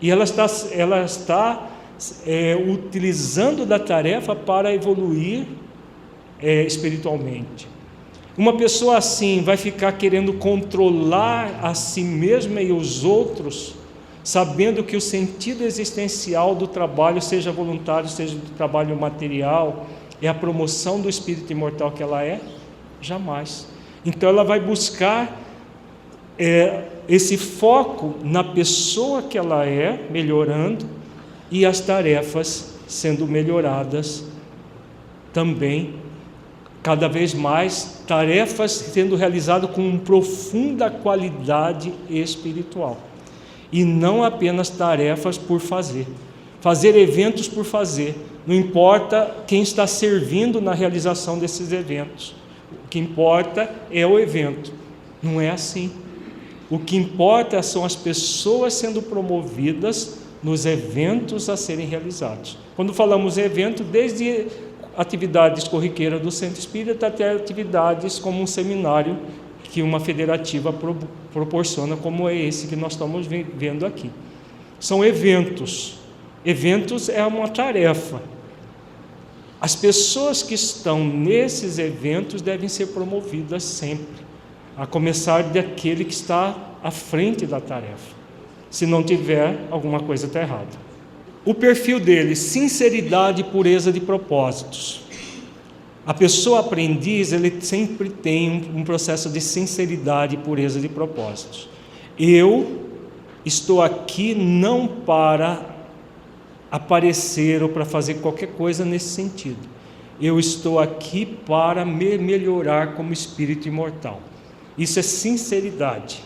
E ela está utilizando da tarefa para evoluir espiritualmente. Uma pessoa assim vai ficar querendo controlar a si mesma e os outros, sabendo que o sentido existencial do trabalho, seja voluntário, seja do trabalho material, é a promoção do espírito imortal que ela é? Jamais. Então ela vai buscar esse foco na pessoa que ela é, melhorando, e as tarefas sendo melhoradas também, cada vez mais, tarefas sendo realizadas com profunda qualidade espiritual, e não apenas tarefas por fazer eventos por fazer, não importa quem está servindo na realização desses eventos, o que importa é o evento. Não é assim. O que importa são as pessoas sendo promovidas nos eventos a serem realizados. Quando falamos em evento, desde atividades corriqueiras do Centro Espírita até atividades como um seminário que uma federativa proporciona, como é esse que nós estamos vendo aqui. São eventos. Eventos é uma tarefa. As pessoas que estão nesses eventos devem ser promovidas sempre, a começar daquele que está à frente da tarefa. Se não tiver, alguma coisa está errada. O perfil dele, sinceridade e pureza de propósitos. A pessoa aprendiz, ele sempre tem um processo de sinceridade e pureza de propósitos. Eu estou aqui não para aparecer ou para fazer qualquer coisa nesse sentido. Eu estou aqui para me melhorar como espírito imortal. Isso é sinceridade.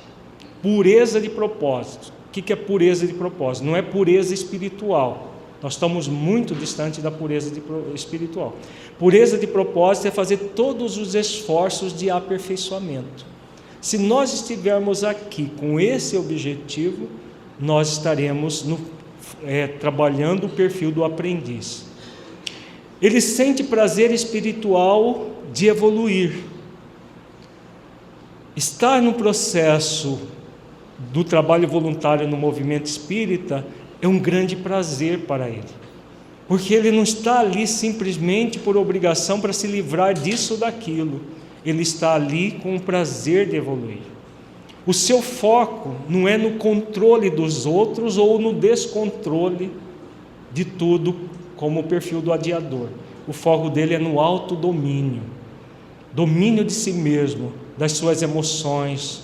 Pureza de propósito. O que é pureza de propósito? Não é pureza espiritual. Nós estamos muito distantes da pureza espiritual. Pureza de propósito é fazer todos os esforços de aperfeiçoamento. Se nós estivermos aqui com esse objetivo, nós estaremos trabalhando o perfil do aprendiz. Ele sente prazer espiritual de evoluir. Estar no processo do trabalho voluntário no movimento espírita é um grande prazer para ele, porque ele não está ali simplesmente por obrigação para se livrar disso ou daquilo, ele está ali com o prazer de evoluir. O seu foco não é no controle dos outros ou no descontrole de tudo, como o perfil do adiador. O foco dele é no autodomínio, domínio de si mesmo, das suas emoções,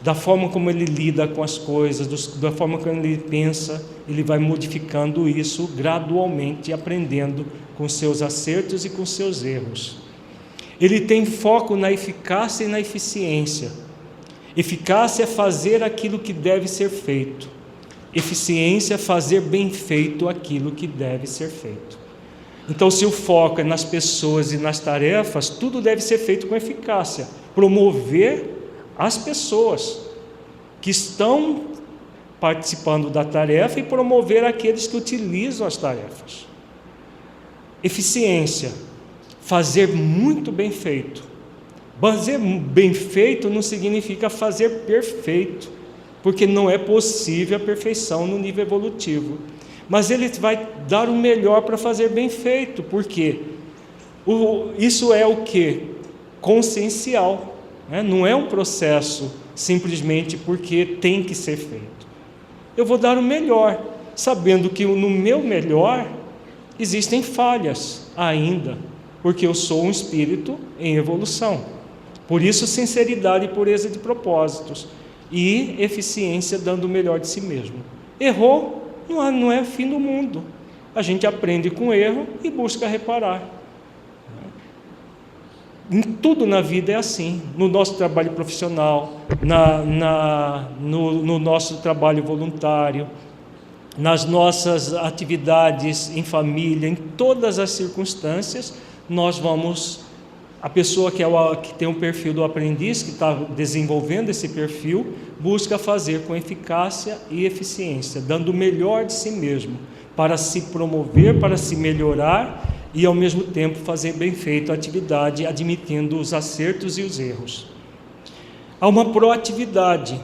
da forma como ele lida com as coisas, da forma como ele pensa. Ele vai modificando isso gradualmente, aprendendo com seus acertos e com seus erros. Ele tem foco na eficácia e na eficiência. Eficácia é fazer aquilo que deve ser feito. Eficiência é fazer bem feito aquilo que deve ser feito. Então, se o foco é nas pessoas e nas tarefas, tudo deve ser feito com eficácia. Promover as pessoas que estão participando da tarefa e promover aqueles que utilizam as tarefas. Eficiência, fazer muito bem feito. Fazer bem feito não significa fazer perfeito, porque não é possível a perfeição no nível evolutivo. Mas ele vai dar o melhor para fazer bem feito, porque isso é o que? Consciencial, né? Não é um processo simplesmente porque tem que ser feito. Eu vou dar o melhor, sabendo que no meu melhor existem falhas ainda, porque eu sou um espírito em evolução. Por isso, sinceridade e pureza de propósitos, e eficiência dando o melhor de si mesmo. Errou, não é fim do mundo. A gente aprende com o erro e busca reparar. Em tudo na vida é assim, no nosso trabalho profissional, no nosso trabalho voluntário, nas nossas atividades em família, em todas as circunstâncias, a pessoa que tem o perfil do aprendiz, que está desenvolvendo esse perfil, busca fazer com eficácia e eficiência, dando o melhor de si mesmo, para se promover, para se melhorar e, ao mesmo tempo, fazer bem feito a atividade, admitindo os acertos e os erros. Há uma proatividade.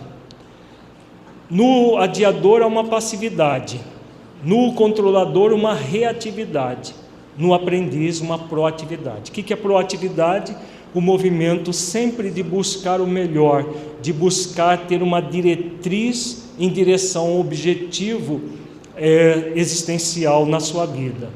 No adiador há uma passividade. No controlador, uma reatividade. No aprendiz, uma proatividade. O que é proatividade? O movimento sempre de buscar o melhor, de buscar ter uma diretriz em direção ao objetivo existencial na sua vida.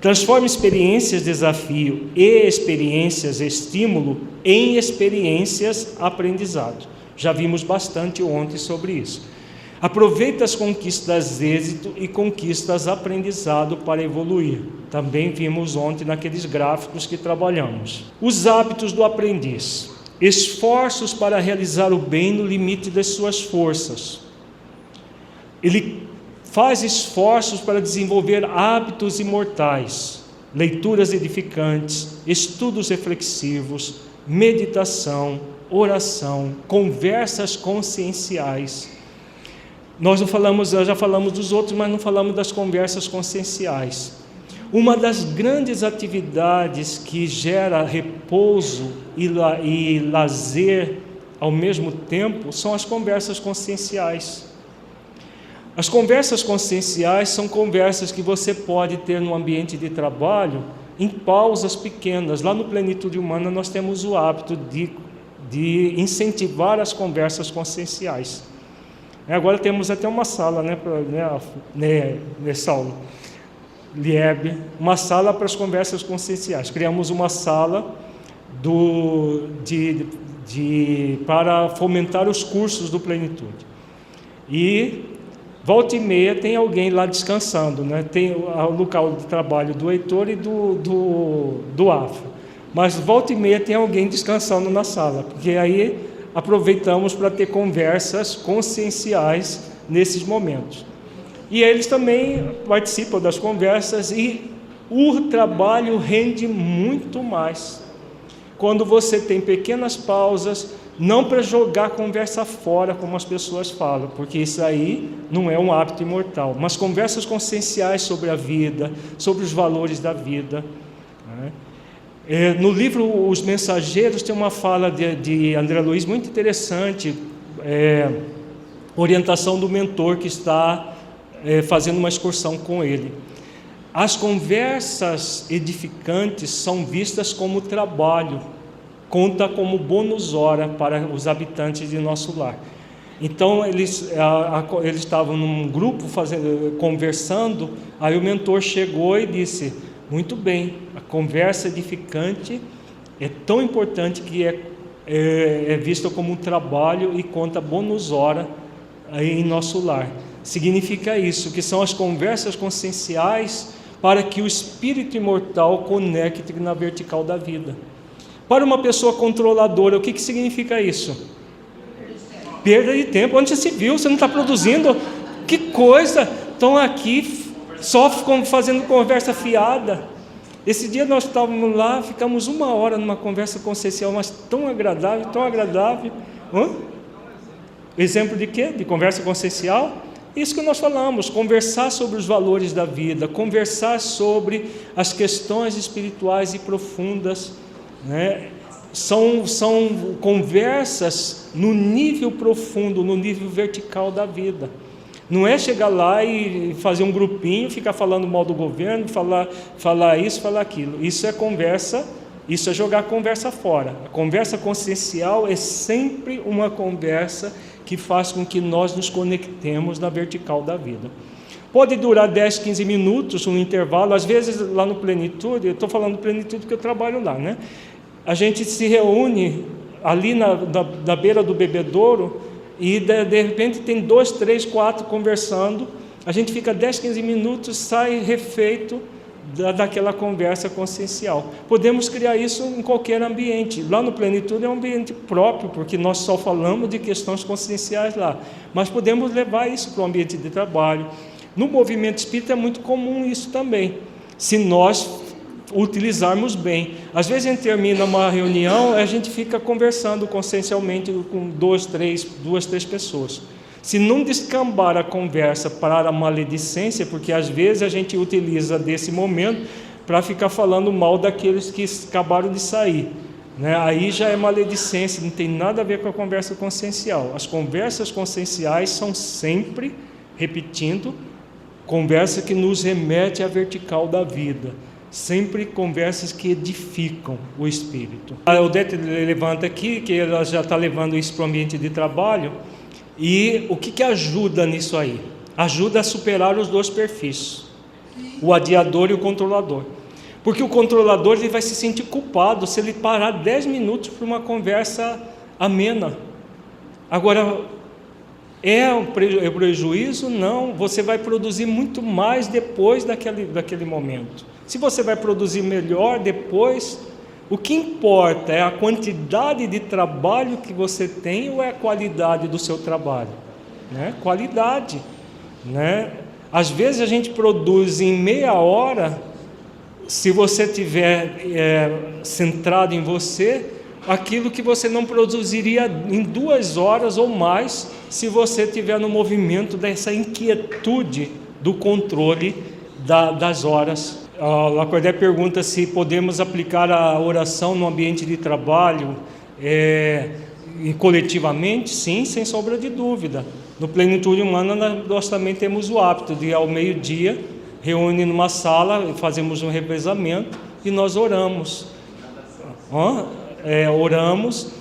Transforma experiências desafio e experiências estímulo em experiências aprendizado. Já vimos bastante ontem sobre isso. Aproveita as conquistas êxito e conquistas aprendizado para evoluir. Também vimos ontem naqueles gráficos que trabalhamos. Os hábitos do aprendiz. Esforços para realizar o bem no limite das suas forças. Ele faz esforços para desenvolver hábitos imortais, leituras edificantes, estudos reflexivos, meditação, oração, conversas conscienciais. Nós já falamos dos outros, mas não falamos das conversas conscienciais. Uma das grandes atividades que gera repouso e lazer ao mesmo tempo são as conversas conscienciais. As conversas conscienciais são conversas que você pode ter no ambiente de trabalho em pausas pequenas. Lá no Plenitude Humana nós temos o hábito de incentivar as conversas conscienciais. Agora temos até uma sala, Saulo? Liebe, uma sala para as conversas conscienciais. Criamos uma sala para fomentar os cursos do Plenitude. E volta e meia tem alguém lá descansando, Tem o local de trabalho do Heitor e do Afro. Mas volta e meia tem alguém descansando na sala, porque aí aproveitamos para ter conversas conscienciais nesses momentos. E eles também participam das conversas e o trabalho rende muito mais. Quando você tem pequenas pausas, não para jogar a conversa fora, como as pessoas falam, porque isso aí não é um hábito imortal, mas conversas conscienciais sobre a vida, sobre os valores da vida. No livro Os Mensageiros tem uma fala de André Luiz muito interessante, orientação do mentor que está fazendo uma excursão com ele. As conversas edificantes são vistas como trabalho, conta como bônus hora para os habitantes de nosso lar. Então eles estavam num grupo conversando, aí o mentor chegou e disse: muito bem, a conversa edificante é tão importante que é vista como um trabalho e conta bônus hora em nosso lar. Significa isso, que são as conversas conscienciais para que o espírito imortal conecte na vertical da vida. Para uma pessoa controladora, o que significa isso? Perda de tempo. Onde já se viu? Você não está produzindo? Que coisa! Estão aqui só fazendo conversa fiada. Esse dia nós estávamos lá, ficamos 1 hora numa conversa consciencial, mas tão agradável, tão agradável. Exemplo de quê? De conversa consciencial? Isso que nós falamos, conversar sobre os valores da vida, conversar sobre as questões espirituais e profundas, São conversas no nível profundo, no nível vertical da vida. Não é chegar lá e fazer um grupinho, ficar falando mal do governo, falar isso, falar aquilo. Isso é conversa, isso é jogar a conversa fora. A conversa consciencial é sempre uma conversa que faz com que nós nos conectemos na vertical da vida. Pode durar 10, 15 minutos, um intervalo. Às vezes lá no Plenitude, eu estou falando do Plenitude porque eu trabalho lá, A gente se reúne ali na beira do bebedouro e de repente tem 2, 3, 4 conversando. A gente fica 10, 15 minutos, sai refeito daquela conversa consciencial. Podemos criar isso em qualquer ambiente. Lá no Plenitude é um ambiente próprio, porque nós só falamos de questões conscienciais lá. Mas podemos levar isso para o ambiente de trabalho. No movimento espírita é muito comum isso também, se nós utilizarmos bem. Às vezes a gente termina uma reunião, a gente fica conversando consciencialmente com duas, três pessoas. Se não descambar a conversa para a maledicência, porque às vezes a gente utiliza desse momento para ficar falando mal daqueles que acabaram de sair, né? Aí já é maledicência, não tem nada a ver com a conversa consciencial. As conversas conscienciais são sempre, repetindo, conversa que nos remete à vertical da vida, sempre conversas que edificam o espírito. A Odete levanta aqui que ela já está levando isso para o ambiente de trabalho. E o que ajuda nisso aí? Ajuda a superar os dois perfis, o adiador e o controlador. Porque o controlador ele vai se sentir culpado se ele parar 10 minutos para uma conversa amena. Agora, é um prejuízo? Não, você vai produzir muito mais depois daquele momento. Se você vai produzir melhor depois, o que importa é a quantidade de trabalho que você tem ou é a qualidade do seu trabalho? Né? Qualidade. Né? Às vezes a gente produz em meia hora, se você estiver centrado em você, aquilo que você não produziria em 2 horas ou mais, se você estiver no movimento dessa inquietude do controle das horas. A Lacordaire pergunta se podemos aplicar a oração no ambiente de trabalho coletivamente. Sim, sem sombra de dúvida. No Plenitude Humana nós também temos o hábito de ao meio-dia reúne numa sala, fazemos um revezamento e nós oramos. Oramos,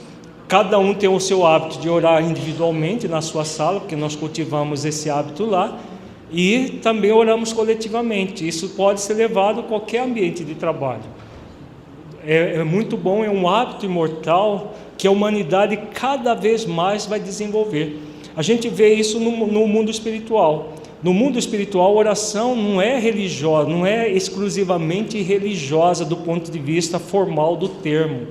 cada um tem o seu hábito de orar individualmente na sua sala, porque nós cultivamos esse hábito lá, e também oramos coletivamente. Isso pode ser levado a qualquer ambiente de trabalho. É muito bom, é um hábito imortal que a humanidade cada vez mais vai desenvolver. A gente vê isso no mundo espiritual. No mundo espiritual, a oração não é religiosa, não é exclusivamente religiosa do ponto de vista formal do termo.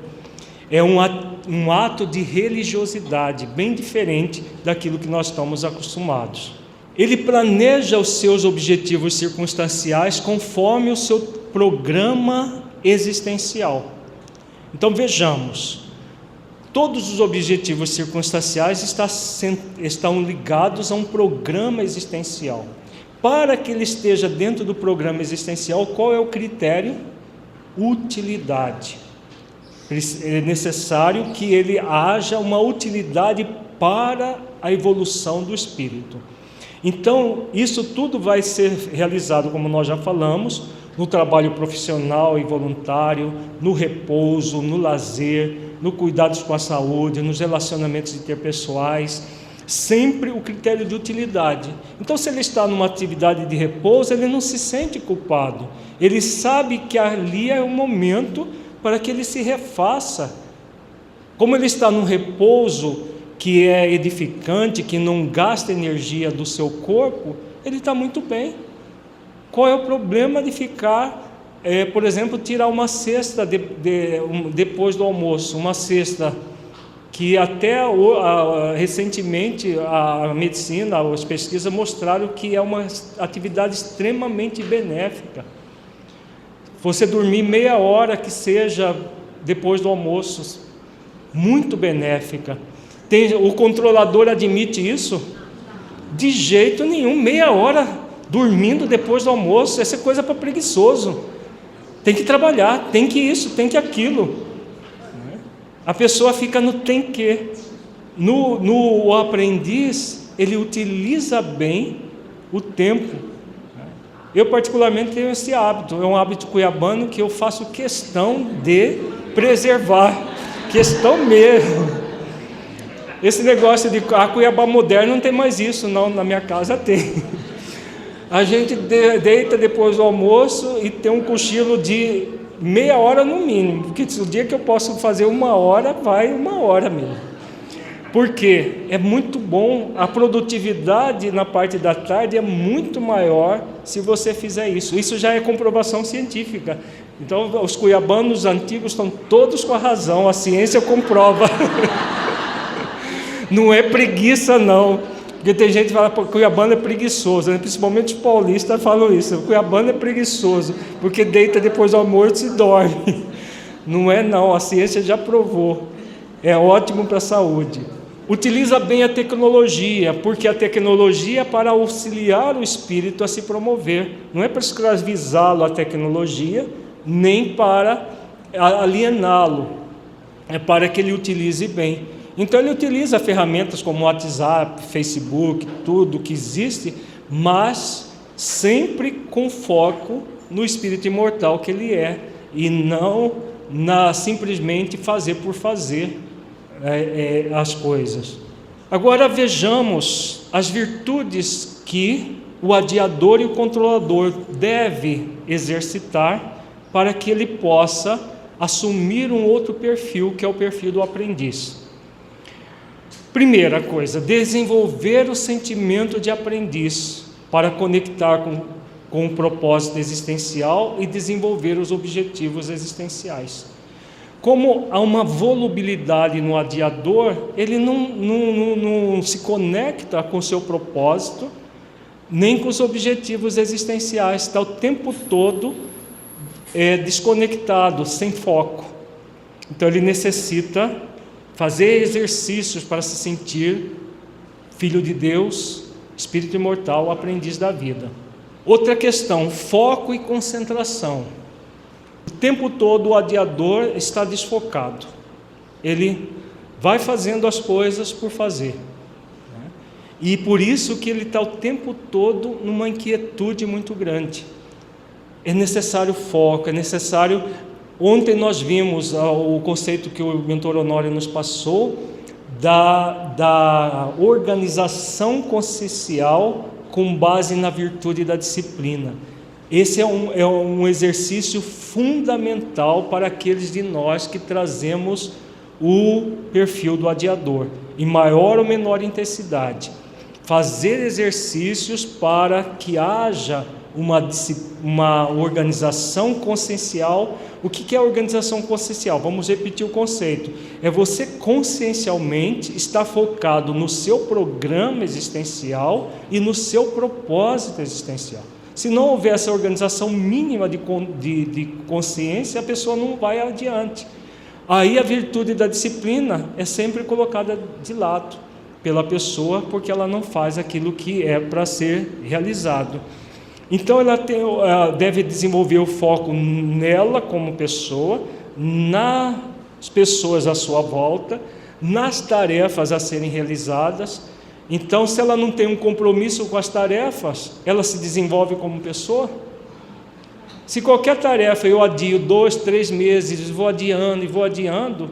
É um ato de religiosidade, bem diferente daquilo que nós estamos acostumados. Ele planeja os seus objetivos circunstanciais conforme o seu programa existencial. Então vejamos, todos os objetivos circunstanciais estão ligados a um programa existencial. Para que ele esteja dentro do programa existencial, qual é o critério? Utilidade. É necessário que ele haja uma utilidade para a evolução do espírito. Então, isso tudo vai ser realizado, como nós já falamos, no trabalho profissional e voluntário, no repouso, no lazer, no cuidados com a saúde, nos relacionamentos interpessoais, sempre o critério de utilidade. Então, se ele está numa atividade de repouso, ele não se sente culpado, ele sabe que ali é o momento para que ele se refaça. Como ele está num repouso que é edificante, que não gasta energia do seu corpo, ele está muito bem. Qual é o problema de ficar, por exemplo, tirar uma cesta depois do almoço, uma cesta que até recentemente a medicina, as pesquisas mostraram que é uma atividade extremamente benéfica. Você dormir meia hora que seja depois do almoço, muito benéfica. O controlador admite isso? De jeito nenhum, meia hora dormindo depois do almoço, essa é coisa para preguiçoso. Tem que trabalhar, tem que isso, tem que aquilo. A pessoa fica no tem que. O aprendiz, ele utiliza bem o tempo. Eu particularmente tenho esse hábito, é um hábito cuiabano que eu faço questão de preservar, questão mesmo. Esse negócio de Cuiabá moderno não tem mais isso, não, na minha casa tem. A gente deita depois do almoço e tem um cochilo de meia hora no mínimo, porque o dia que eu posso fazer 1 hora, vai 1 hora mesmo. Porque é muito bom, a produtividade na parte da tarde é muito maior se você fizer isso. Isso já é comprovação científica. Então, os cuiabanos antigos estão todos com a razão, a ciência comprova. Não é preguiça, não. Porque tem gente que fala que cuiabano é preguiçoso, né? Principalmente os paulistas falam isso. O cuiabano é preguiçoso, porque deita depois do almoço e dorme. Não é, não. A ciência já provou. É ótimo para a saúde. Utiliza bem a tecnologia, porque a tecnologia é para auxiliar o espírito a se promover. Não é para escravizá-lo à tecnologia, nem para aliená-lo. É para que ele utilize bem. Então ele utiliza ferramentas como WhatsApp, Facebook, tudo que existe, mas sempre com foco no espírito imortal que ele é, e não simplesmente fazer por fazer as coisas. Agora vejamos as virtudes que o adiador e o controlador deve exercitar para que ele possa assumir um outro perfil, que é o perfil do aprendiz. Primeira coisa, desenvolver o sentimento de aprendiz para conectar com o propósito existencial e desenvolver os objetivos existenciais. Como há uma volubilidade no adiador, ele não se conecta com o seu propósito, nem com os objetivos existenciais, está o tempo todo desconectado, sem foco. Então ele necessita fazer exercícios para se sentir filho de Deus, espírito imortal, aprendiz da vida. Outra questão, foco e concentração. O tempo todo o adiador está desfocado. Ele vai fazendo as coisas por fazer. E por isso que ele está o tempo todo numa inquietude muito grande. É necessário foco, é necessário... Ontem nós vimos o conceito que o mentor Honório nos passou da organização consciencial com base na virtude da disciplina. Esse é um exercício fundamental para aqueles de nós que trazemos o perfil do adiador, em maior ou menor intensidade. Fazer exercícios para que haja uma organização consciencial. O que é a organização consciencial? Vamos repetir o conceito. É você consciencialmente estar focado no seu programa existencial e no seu propósito existencial. Se não houver essa organização mínima de consciência, a pessoa não vai adiante. Aí a virtude da disciplina é sempre colocada de lado pela pessoa, porque ela não faz aquilo que é para ser realizado. Então ela deve desenvolver o foco nela como pessoa, nas pessoas à sua volta, nas tarefas a serem realizadas. Então, se ela não tem um compromisso com as tarefas, ela se desenvolve como pessoa? Se qualquer tarefa eu adio 2, 3 meses, vou adiando,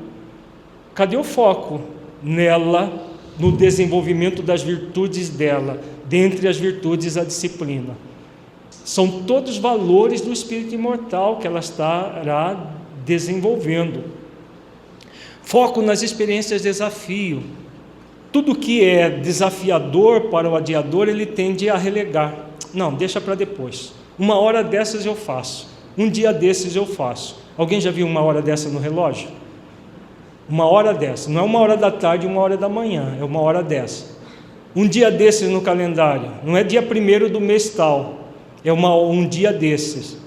cadê o foco nela, no desenvolvimento das virtudes dela, dentre as virtudes a disciplina? São todos valores do espírito imortal que ela estará desenvolvendo. Foco nas experiências de desafio. Tudo que é desafiador para o adiador, ele tende a relegar. Não, deixa para depois. 1 hora dessas eu faço. Um dia desses eu faço. Alguém já viu 1 hora dessa no relógio? 1 hora dessa. Não é 1 hora da tarde, 1 hora da manhã. É 1 hora dessa. Um dia desses no calendário. Não é dia 1º do mês tal. É um dia desses.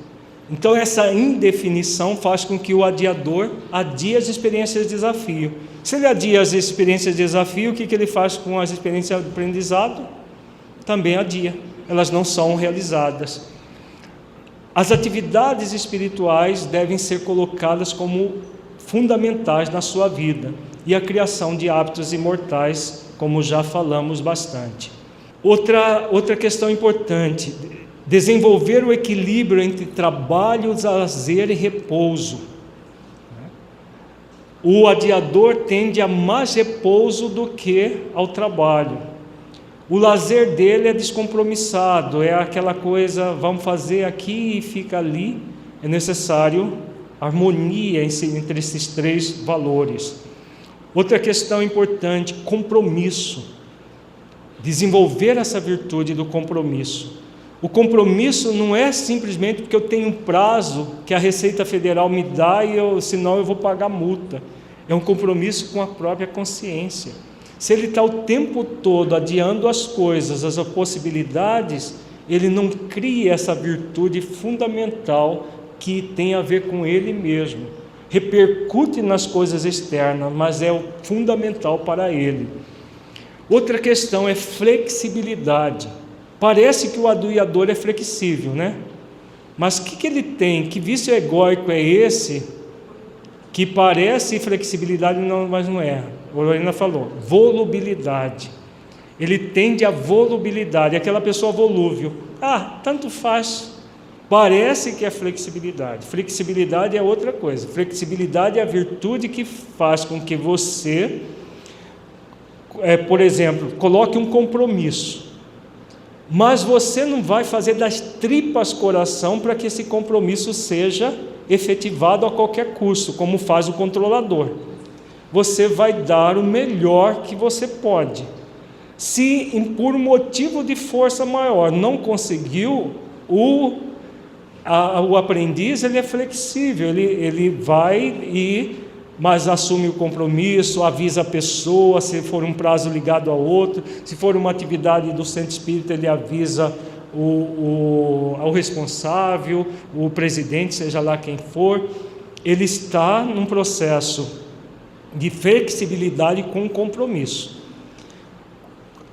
Então essa indefinição faz com que o adiador adie as experiências de desafio. Se ele adia as experiências de desafio, o que ele faz com as experiências de aprendizado? Também adia. Elas não são realizadas. As atividades espirituais devem ser colocadas como fundamentais na sua vida, e a criação de hábitos imortais, como já falamos bastante. Outra questão importante: desenvolver o equilíbrio entre trabalho, lazer e repouso. O adiador tende a mais repouso do que ao trabalho. O lazer dele é descompromissado, é aquela coisa, vamos fazer aqui e fica ali. É necessário harmonia entre esses 3 valores. Outra questão importante, compromisso. Desenvolver essa virtude do compromisso. O compromisso não é simplesmente porque eu tenho um prazo que a Receita Federal me dá senão eu vou pagar multa. É um compromisso com a própria consciência. Se ele está o tempo todo adiando as coisas, as possibilidades, ele não cria essa virtude fundamental que tem a ver com ele mesmo. Repercute nas coisas externas, mas é o fundamental para ele. Outra questão é flexibilidade. Parece que o aduiador é flexível, né? Mas o que ele tem? Que vício egóico é esse que parece flexibilidade, mas não é? A Lorena falou, volubilidade. Ele tende à volubilidade, aquela pessoa volúvel. Tanto faz. Parece que é flexibilidade. Flexibilidade é outra coisa. Flexibilidade é a virtude que faz com que você, por exemplo, coloque um compromisso. Mas você não vai fazer das tripas coração para que esse compromisso seja efetivado a qualquer custo, como faz o controlador. Você vai dar o melhor que você pode. Se por motivo de força maior não conseguiu, o aprendiz ele é flexível, ele vai mas assume o compromisso, avisa a pessoa, se for um prazo ligado a outro, se for uma atividade do centro espírita, ele avisa o responsável, o presidente, seja lá quem for. Ele está num processo de flexibilidade com compromisso.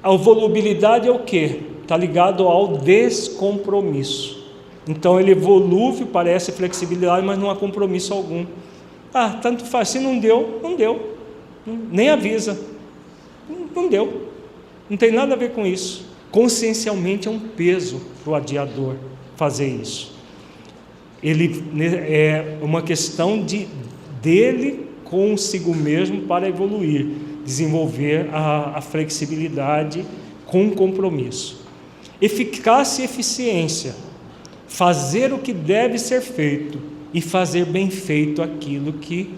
A volubilidade é o quê? Está ligado ao descompromisso. Então ele é volúvel, parece flexibilidade, mas não há compromisso algum. Tanto faz, se não deu, não deu, nem avisa, não deu, não tem nada a ver com isso. Consciencialmente é um peso para o adiador fazer isso. Ele é uma questão dele consigo mesmo para evoluir, desenvolver a flexibilidade com compromisso. Eficácia e eficiência, fazer o que deve ser feito e fazer bem feito aquilo que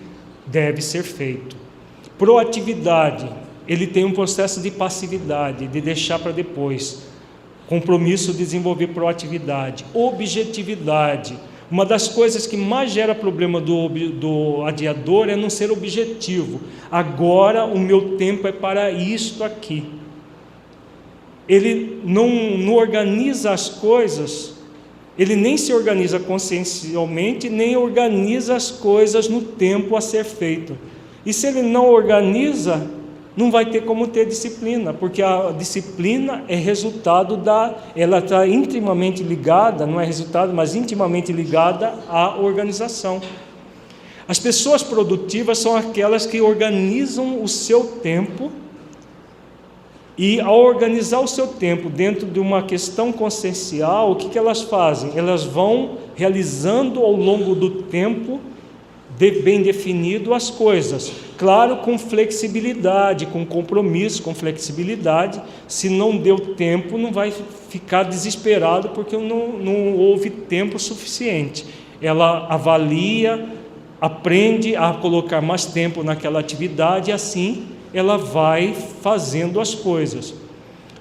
deve ser feito. Proatividade, ele tem um processo de passividade, de deixar para depois. Compromisso de desenvolver proatividade. Objetividade, uma das coisas que mais gera problema do adiador é não ser objetivo. Agora o meu tempo é para isto aqui. Ele não organiza as coisas. Ele nem se organiza consciencialmente, nem organiza as coisas no tempo a ser feito. E se ele não organiza, não vai ter como ter disciplina, porque a disciplina é resultado ela está intimamente ligada, não é resultado, mas intimamente ligada à organização. As pessoas produtivas são aquelas que organizam o seu tempo. E ao organizar o seu tempo dentro de uma questão consciencial, o que elas fazem? Elas vão realizando ao longo do tempo, bem definido, as coisas. Claro, com flexibilidade, com compromisso, com flexibilidade. Se não deu tempo, não vai ficar desesperado porque não houve tempo suficiente. Ela avalia, aprende a colocar mais tempo naquela atividade e assim ela vai fazendo as coisas.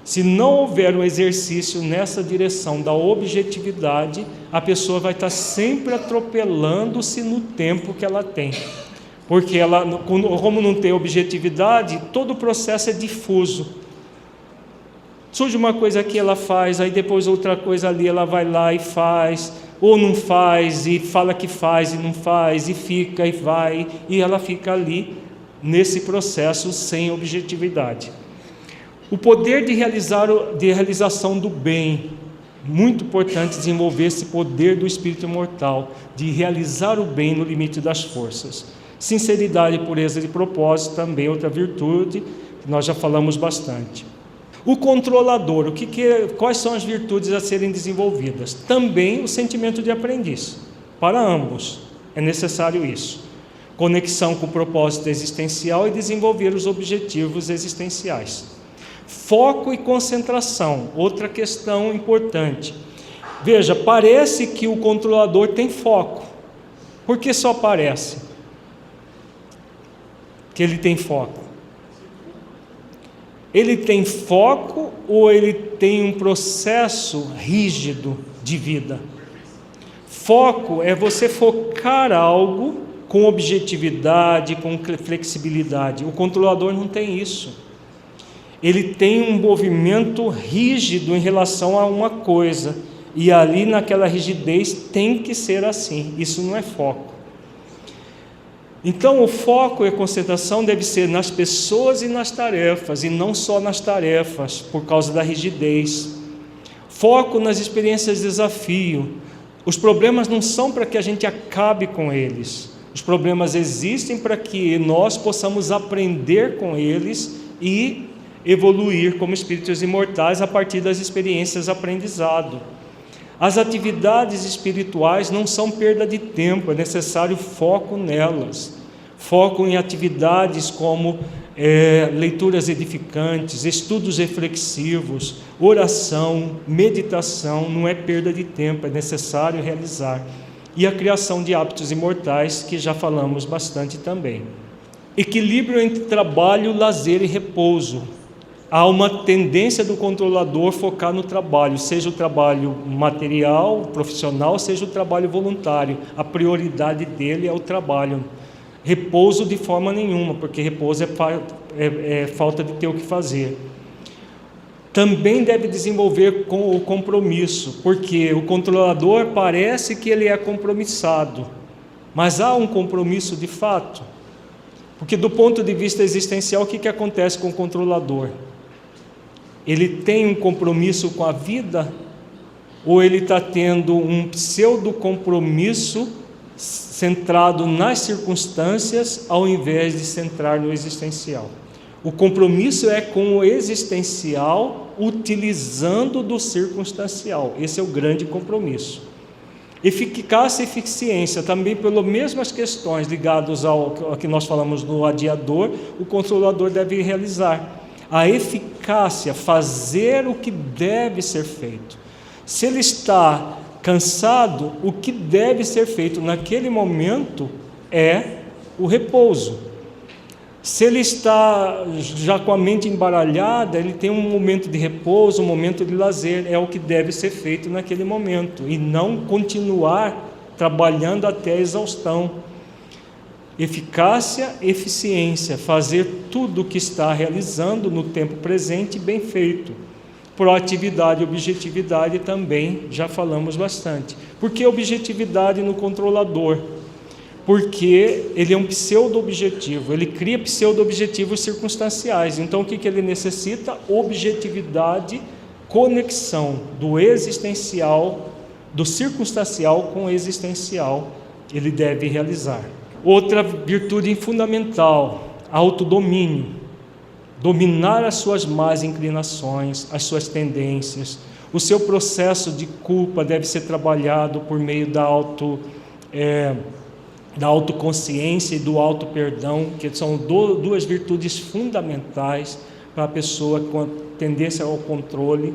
Se não houver um exercício nessa direção da objetividade, a pessoa vai estar sempre atropelando-se no tempo que ela tem. Porque ela, como não tem objetividade, todo o processo é difuso. Surge uma coisa aqui, ela faz, aí depois outra coisa ali, ela vai lá e faz, ou não faz, e fala que faz e não faz, e fica e vai, e ela fica ali, nesse processo sem objetividade. O poder de realização do bem, muito importante desenvolver esse poder do espírito imortal, de realizar o bem no limite das forças. Sinceridade e pureza de propósito, também outra virtude, que nós já falamos bastante. O controlador, quais são as virtudes a serem desenvolvidas? Também o sentimento de aprendiz, para ambos, é necessário isso. Conexão com o propósito existencial e desenvolver os objetivos existenciais. Foco e concentração, outra questão importante. Veja, parece que o controlador tem foco. Por que só parece? que ele tem foco? Ele tem foco ou ele tem um processo rígido de vida? Foco é você focar algo com objetividade, com flexibilidade. O controlador não tem isso. Ele tem um movimento rígido em relação a uma coisa, e ali naquela rigidez tem que ser assim. Isso não é foco. Então o foco e a concentração deve ser nas pessoas e nas tarefas, e não só nas tarefas, por causa da rigidez. Foco nas experiências de desafio. Os problemas não são para que a gente acabe com eles. Os problemas existem para que nós possamos aprender com eles e evoluir como espíritos imortais a partir das experiências de aprendizado. As atividades espirituais não são perda de tempo, é necessário foco nelas. Foco em atividades como leituras edificantes, estudos reflexivos, oração, meditação, não é perda de tempo, é necessário realizar. E a criação de hábitos imortais, que já falamos bastante também. Equilíbrio entre trabalho, lazer e repouso. Há uma tendência do controlador focar no trabalho, seja o trabalho material, profissional, seja o trabalho voluntário. A prioridade dele é o trabalho. Repouso de forma nenhuma, porque repouso é falta de ter o que fazer. Também deve desenvolver com o compromisso, porque o controlador parece que ele é compromissado, mas há um compromisso de fato. Porque do ponto de vista existencial, o que acontece com o controlador? Ele tem um compromisso com a vida, ou ele está tendo um pseudo-compromisso centrado nas circunstâncias, ao invés de centrar no existencial? O compromisso é com o existencial, utilizando do circunstancial. Esse é o grande compromisso. Eficácia e eficiência, também pelas mesmas questões ligadas ao que nós falamos no adiador, o controlador deve realizar. A eficácia, fazer o que deve ser feito. Se ele está cansado, o que deve ser feito naquele momento é o repouso. Se ele está já com a mente embaralhada, ele tem um momento de repouso, um momento de lazer, é o que deve ser feito naquele momento, e não continuar trabalhando até a exaustão. Eficácia, eficiência, fazer tudo o que está realizando no tempo presente bem feito. Proatividade e objetividade também já falamos bastante. Por que objetividade no controlador? Porque ele é um pseudo-objetivo, ele cria pseudo-objetivos circunstanciais. Então o que ele necessita? Objetividade, conexão do existencial, do circunstancial com o existencial, ele deve realizar. Outra virtude fundamental, autodomínio. Dominar as suas más inclinações, as suas tendências. O seu processo de culpa deve ser trabalhado por meio da autoconsciência e do auto-perdão, que são duas virtudes fundamentais para a pessoa com tendência ao controle.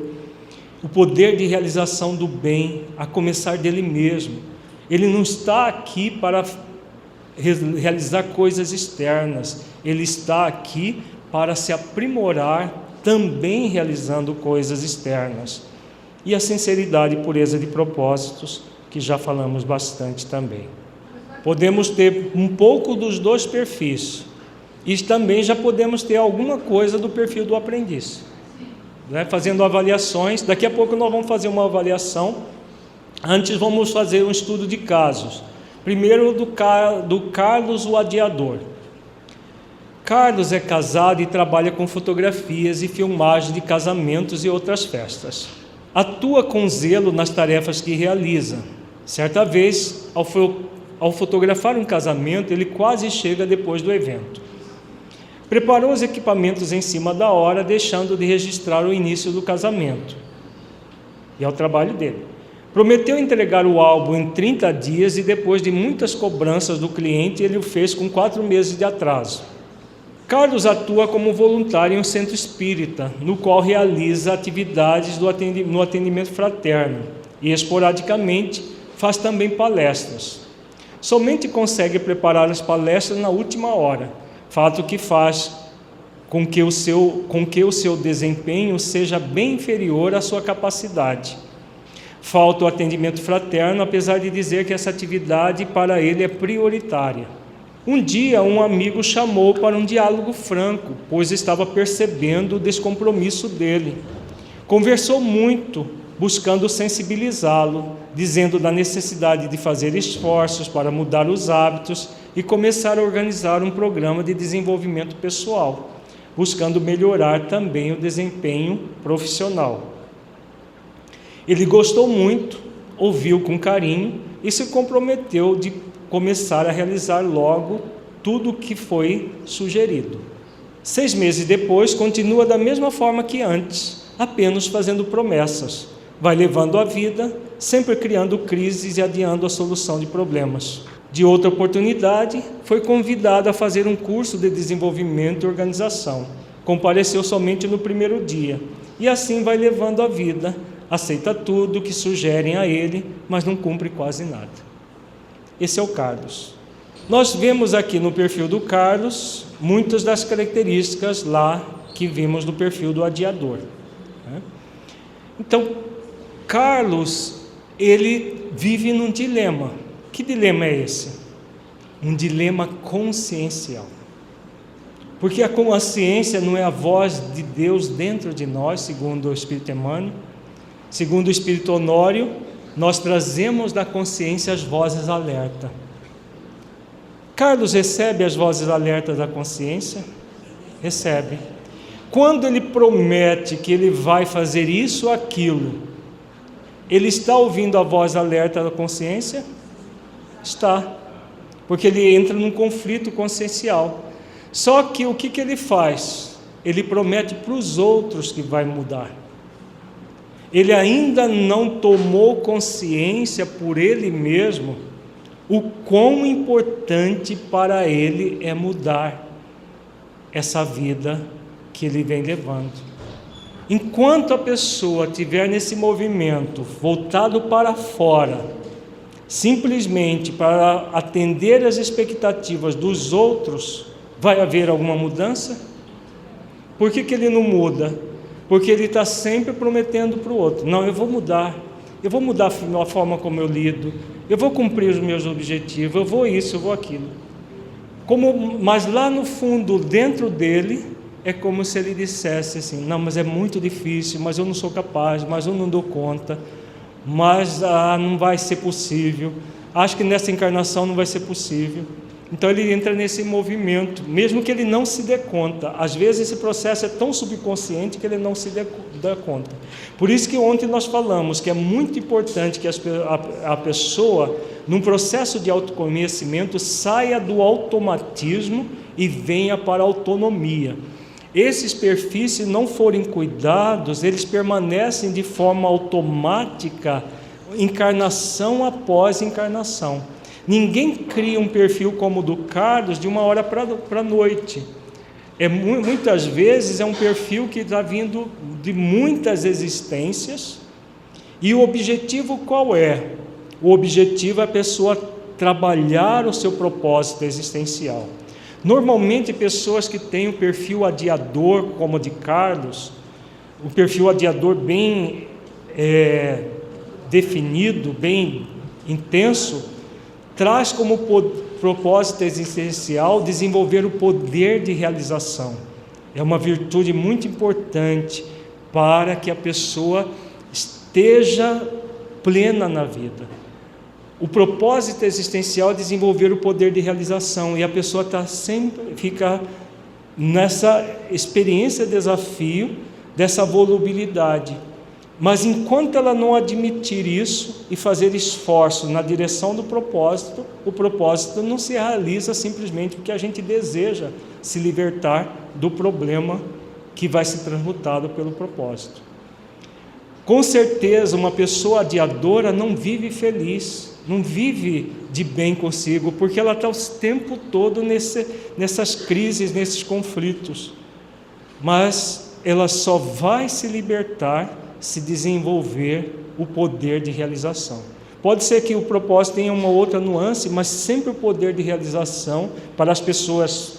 O poder de realização do bem, a começar dele mesmo. Ele não está aqui para realizar coisas externas, ele está aqui para se aprimorar, também realizando coisas externas. E a sinceridade e pureza de propósitos, que já falamos bastante também. Podemos ter um pouco dos dois perfis, e também já podemos ter alguma coisa do perfil do aprendiz, né? Fazendo avaliações. Daqui a pouco nós vamos fazer uma avaliação. Antes vamos fazer um estudo de casos. Primeiro do Carlos, o adiador. Carlos é casado e trabalha com fotografias e filmagem de casamentos e outras festas. Atua com zelo nas tarefas que realiza. Certa vez, ao fotografar um casamento, ele quase chega depois do evento. Preparou os equipamentos em cima da hora, deixando de registrar o início do casamento. E é o trabalho dele. Prometeu entregar o álbum em 30 dias e depois de muitas cobranças do cliente, ele o fez com 4 meses de atraso. Carlos atua como voluntário em um centro espírita, no qual realiza atividades no atendimento fraterno e, esporadicamente, faz também palestras. Somente consegue preparar as palestras na última hora, fato que faz com que o seu desempenho seja bem inferior à sua capacidade. Falta o atendimento fraterno, apesar de dizer que essa atividade para ele é prioritária. Um dia, um amigo chamou para um diálogo franco, pois estava percebendo o descompromisso dele. Conversou muito, buscando sensibilizá-lo, dizendo da necessidade de fazer esforços para mudar os hábitos e começar a organizar um programa de desenvolvimento pessoal, buscando melhorar também o desempenho profissional. Ele gostou muito, ouviu com carinho e se comprometeu de começar a realizar logo tudo o que foi sugerido. 6 meses depois, continua da mesma forma que antes, apenas fazendo promessas. Vai levando a vida, sempre criando crises e adiando a solução de problemas. De outra oportunidade, foi convidado a fazer um curso de desenvolvimento e organização. Compareceu somente no primeiro dia, e assim vai levando a vida, aceita tudo que sugerem a ele, mas não cumpre quase nada. Esse é o Carlos. Nós vemos aqui no perfil do Carlos muitas das características lá que vimos no perfil do adiador. Então, Carlos, ele vive num dilema. Que dilema é esse? Um dilema consciencial. Porque a consciência não é a voz de Deus dentro de nós, segundo o Espírito Emmanuel. Segundo o Espírito Honório, nós trazemos da consciência as vozes alerta. Carlos recebe as vozes alertas da consciência? Recebe. Quando ele promete que ele vai fazer isso ou aquilo, ele está ouvindo a voz alerta da consciência? Está. Porque ele entra num conflito consciencial. Só que o que ele faz? Ele promete para os outros que vai mudar. Ele ainda não tomou consciência por ele mesmo o quão importante para ele é mudar essa vida que ele vem levando. Enquanto a pessoa estiver nesse movimento voltado para fora, simplesmente para atender às expectativas dos outros, vai haver alguma mudança? Por que ele não muda? Porque ele está sempre prometendo para o outro: não, eu vou mudar a forma como eu lido, eu vou cumprir os meus objetivos, eu vou isso, eu vou aquilo. Mas lá no fundo, dentro dele, é como se ele dissesse assim: não, mas é muito difícil, mas eu não sou capaz, mas eu não dou conta, mas não vai ser possível, acho que nessa encarnação não vai ser possível. Então ele entra nesse movimento, mesmo que ele não se dê conta. Às vezes esse processo é tão subconsciente que ele não se dá conta. Por isso que ontem nós falamos que é muito importante que a pessoa, num processo de autoconhecimento, saia do automatismo e venha para a autonomia. Esses perfis, se não forem cuidados, eles permanecem de forma automática, encarnação após encarnação. Ninguém cria um perfil como o do Carlos de uma hora para a noite. Muitas vezes é um perfil que está vindo de muitas existências. E o objetivo qual é? O objetivo é a pessoa trabalhar o seu propósito existencial. Normalmente, pessoas que têm o perfil adiador, como o de Carlos, o perfil adiador bem definido, bem intenso, traz como propósito existencial desenvolver o poder de realização. É uma virtude muito importante para que a pessoa esteja plena na vida. O propósito existencial é desenvolver o poder de realização, e a pessoa fica nessa experiência de desafio, dessa volubilidade. Mas enquanto ela não admitir isso e fazer esforço na direção do propósito, o propósito não se realiza simplesmente porque a gente deseja se libertar do problema que vai ser transmutado pelo propósito. Com certeza, uma pessoa adiadora não vive feliz, não vive de bem consigo, porque ela está o tempo todo nessas crises, nesses conflitos. Mas ela só vai se libertar se desenvolver o poder de realização. Pode ser que o propósito tenha uma outra nuance, mas sempre o poder de realização para as pessoas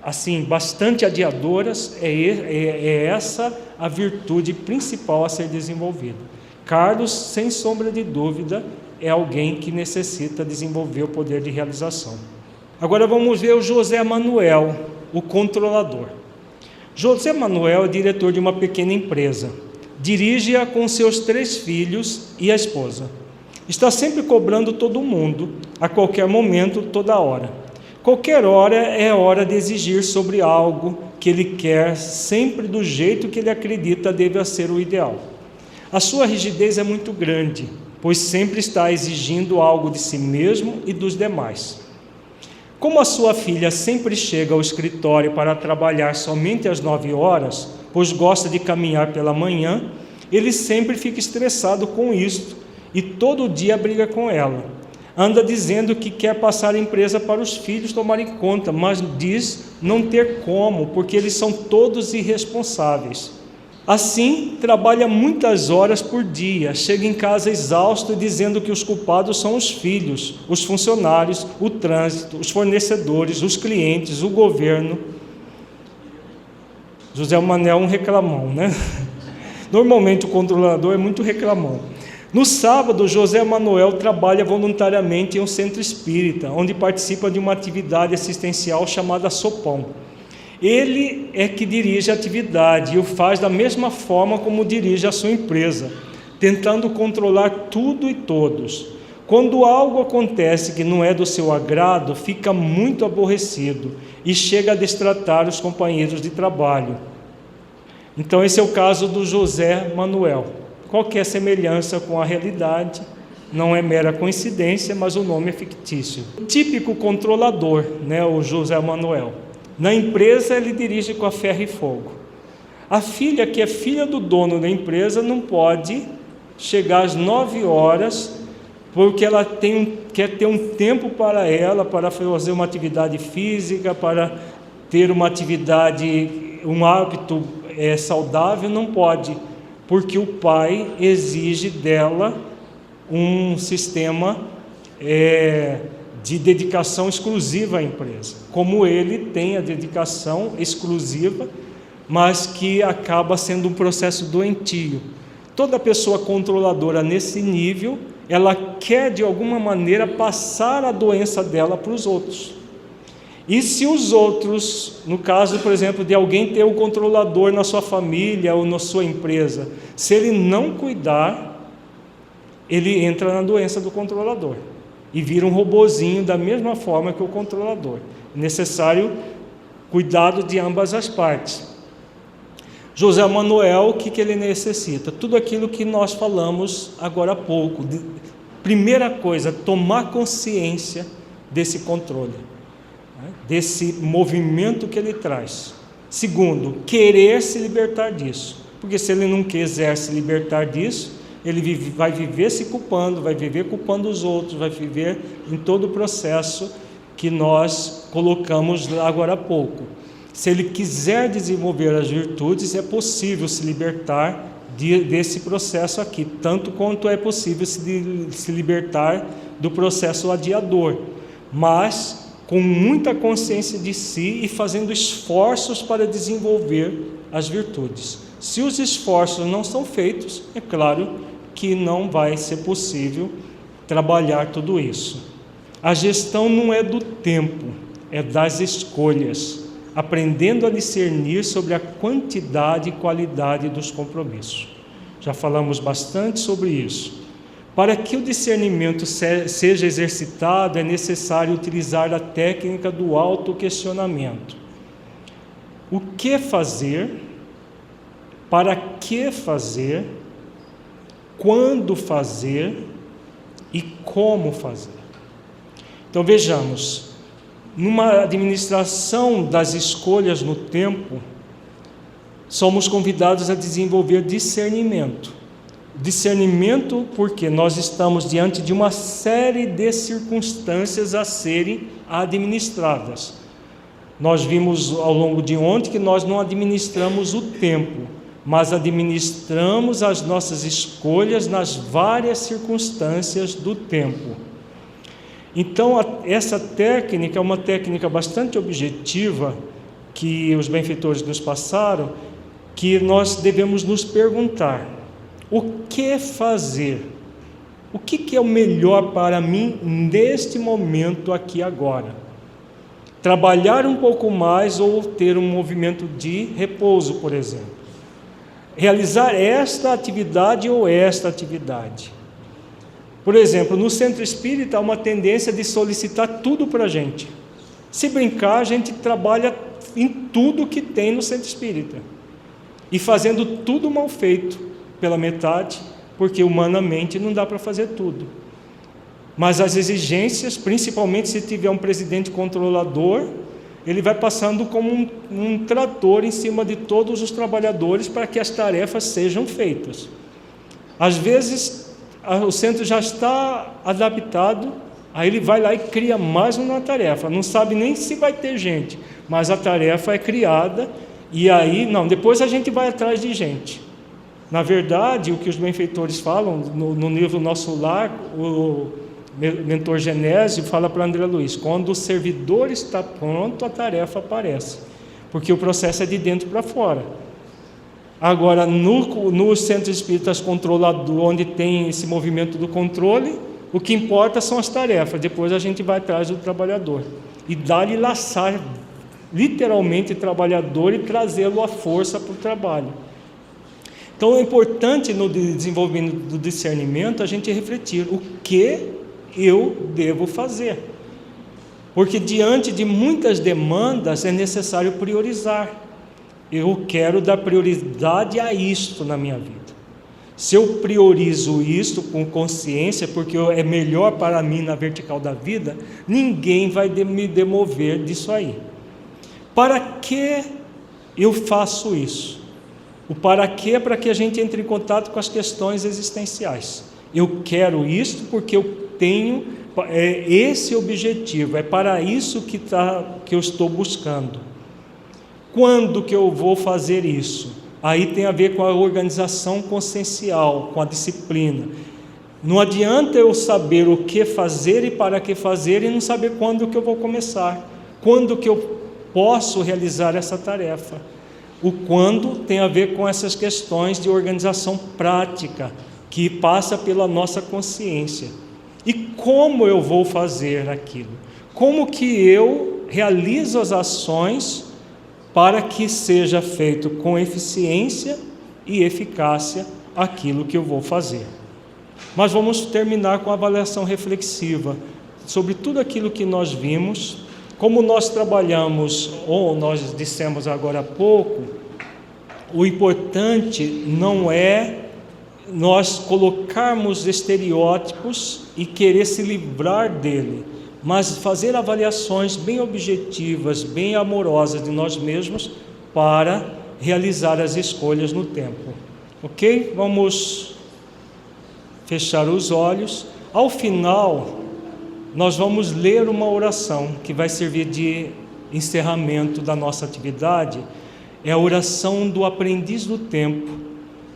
assim, bastante adiadoras, é essa a virtude principal a ser desenvolvida. Carlos, sem sombra de dúvida, é alguém que necessita desenvolver o poder de realização. Agora vamos ver o José Manuel, o controlador. José Manuel é diretor de uma pequena empresa. Dirige-a com seus 3 filhos e a esposa. Está sempre cobrando todo mundo, a qualquer momento, toda hora. Qualquer hora é hora de exigir sobre algo que ele quer, sempre do jeito que ele acredita deve ser o ideal. A sua rigidez é muito grande, pois sempre está exigindo algo de si mesmo e dos demais. Como a sua filha sempre chega ao escritório para trabalhar somente às 9 horas, pois gosta de caminhar pela manhã, ele sempre fica estressado com isto e todo dia briga com ela. Anda dizendo que quer passar a empresa para os filhos tomarem conta, mas diz não ter como, porque eles são todos irresponsáveis. Assim, trabalha muitas horas por dia, chega em casa exausto dizendo que os culpados são os filhos, os funcionários, o trânsito, os fornecedores, os clientes, o governo. José Manuel é um reclamão, né? Normalmente o controlador é muito reclamão. No sábado, José Manuel trabalha voluntariamente em um centro espírita, onde participa de uma atividade assistencial chamada Sopão. Ele é que dirige a atividade e o faz da mesma forma como dirige a sua empresa, tentando controlar tudo e todos. Quando algo acontece que não é do seu agrado, fica muito aborrecido e chega a destratar os companheiros de trabalho. Então esse é o caso do José Manuel. Qualquer semelhança com a realidade não é mera coincidência, mas o nome é fictício. O típico controlador, né, o José Manuel. Na empresa ele dirige com a ferro e fogo. A filha, que é filha do dono da empresa, não pode chegar às 9 horas, porque ela quer ter um tempo para ela, para fazer uma atividade física, para ter uma atividade, um hábito saudável, não pode, porque o pai exige dela um sistema de dedicação exclusiva à empresa, como ele tem a dedicação exclusiva, mas que acaba sendo um processo doentio. Toda pessoa controladora nesse nível, ela quer de alguma maneira passar a doença dela para os outros. E se os outros, no caso, por exemplo, de alguém ter um controlador na sua família ou na sua empresa, se ele não cuidar, ele entra na doença do controlador e vira um robozinho da mesma forma que o controlador. É necessário cuidado de ambas as partes. José Manuel, o que ele necessita? Tudo aquilo que nós falamos agora há pouco. Primeira coisa, tomar consciência desse controle, desse movimento que ele traz. Segundo, querer se libertar disso, porque se ele não quiser se libertar disso, ele vai viver se culpando, vai viver culpando os outros, vai viver em todo o processo que nós colocamos agora há pouco. Se ele quiser desenvolver as virtudes, é possível se libertar desse processo aqui, tanto quanto é possível se libertar do processo adiador, mas com muita consciência de si e fazendo esforços para desenvolver as virtudes. Se os esforços não são feitos, é claro que não vai ser possível trabalhar tudo isso. A gestão não é do tempo, é das escolhas, aprendendo a discernir sobre a quantidade e qualidade dos compromissos. Já falamos bastante sobre isso. Para que o discernimento seja exercitado, é necessário utilizar a técnica do autoquestionamento. O que fazer? Para que fazer? Quando fazer? E como fazer? Então vejamos, numa administração das escolhas no tempo, somos convidados a desenvolver discernimento. Discernimento porque nós estamos diante de uma série de circunstâncias a serem administradas. Nós vimos ao longo de ontem que nós não administramos o tempo, mas administramos as nossas escolhas nas várias circunstâncias do tempo. Então, essa técnica é uma técnica bastante objetiva que os benfeitores nos passaram, que nós devemos nos perguntar: o que fazer? O que é o melhor para mim neste momento aqui agora? Trabalhar um pouco mais ou ter um movimento de repouso, por exemplo? Realizar esta atividade ou esta atividade? Por exemplo, no centro espírita há uma tendência de solicitar tudo para a gente. Se brincar, a gente trabalha em tudo que tem no centro espírita, e fazendo tudo mal feito pela metade, porque humanamente não dá para fazer tudo. Mas as exigências, principalmente se tiver um presidente controlador, ele vai passando como um trator em cima de todos os trabalhadores para que as tarefas sejam feitas. Às vezes o centro já está adaptado, aí ele vai lá e cria mais uma tarefa, não sabe nem se vai ter gente, mas a tarefa é criada, e aí, não, depois a gente vai atrás de gente. Na verdade, o que os benfeitores falam no livro Nosso Lar, o mentor Genésio fala para André Luiz: quando o servidor está pronto, a tarefa aparece, porque o processo é de dentro para fora. Agora, nos centros espíritas controlados, onde tem esse movimento do controle, o que importa são as tarefas, depois a gente vai atrás do trabalhador, e dá-lhe laçar, literalmente, trabalhador, e trazê-lo à força para o trabalho. Então é importante no desenvolvimento do discernimento a gente refletir: o que eu devo fazer? Porque diante de muitas demandas é necessário priorizar. Eu quero dar prioridade a isto na minha vida. Se eu priorizo isto com consciência, porque é melhor para mim na vertical da vida, ninguém vai me demover disso aí. Para que eu faço isso? O para quê é para que a gente entre em contato com as questões existenciais. Eu quero isto porque eu tenho esse objetivo, é para isso que eu estou buscando. Quando que eu vou fazer isso? Aí tem a ver com a organização consciencial, com a disciplina. Não adianta eu saber o que fazer e para que fazer e não saber quando que eu vou começar, quando que eu posso realizar essa tarefa. O quando tem a ver com essas questões de organização prática, que passa pela nossa consciência. E como eu vou fazer aquilo? Como que eu realizo as ações para que seja feito com eficiência e eficácia aquilo que eu vou fazer? Mas vamos terminar com a avaliação reflexiva sobre tudo aquilo que nós vimos. Como nós trabalhamos, ou nós dissemos agora há pouco, o importante não é nós colocarmos estereótipos e querer se livrar dele, mas fazer avaliações bem objetivas, bem amorosas de nós mesmos para realizar as escolhas no tempo. Ok? Vamos fechar os olhos. Ao final, nós vamos ler uma oração que vai servir de encerramento da nossa atividade. É a oração do aprendiz do tempo,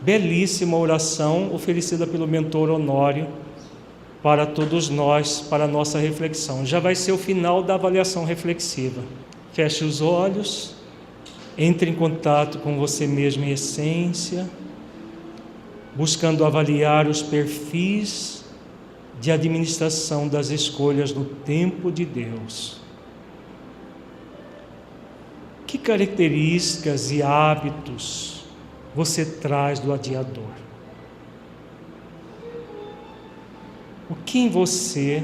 belíssima oração oferecida pelo mentor Honório para todos nós, para a nossa reflexão. Já vai ser o final da avaliação reflexiva. Feche os olhos, entre em contato com você mesmo em essência, buscando avaliar os perfis de administração das escolhas no tempo de Deus. Que características e hábitos você traz do adiador? O que em você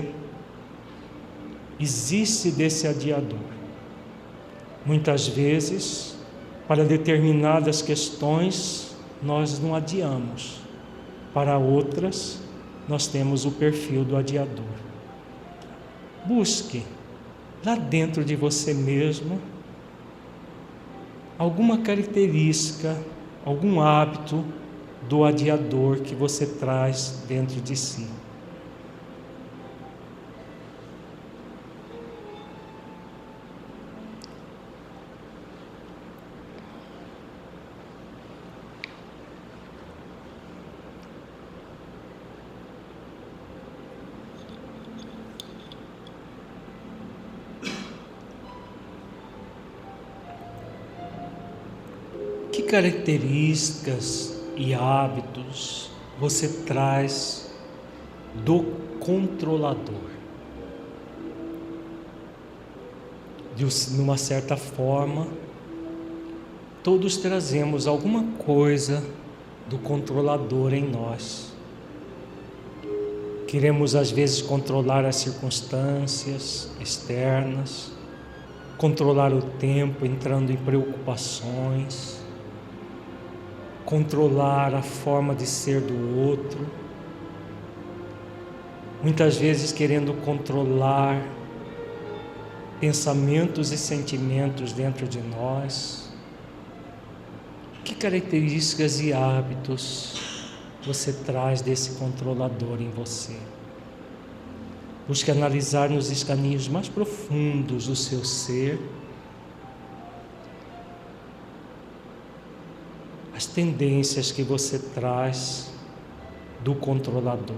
existe desse adiador? Muitas vezes, para determinadas questões, nós não adiamos. Para outras, nós temos o perfil do adiador. Busque lá dentro de você mesmo alguma característica, algum hábito do adiador que você traz dentro de si. Que características e hábitos você traz do controlador? De uma certa forma, todos trazemos alguma coisa do controlador em nós. Queremos às vezes controlar as circunstâncias externas, controlar o tempo entrando em preocupações, controlar a forma de ser do outro, muitas vezes querendo controlar pensamentos e sentimentos dentro de nós. Que características e hábitos você traz desse controlador em você? Busque analisar nos escaninhos mais profundos do seu ser as tendências que você traz do controlador.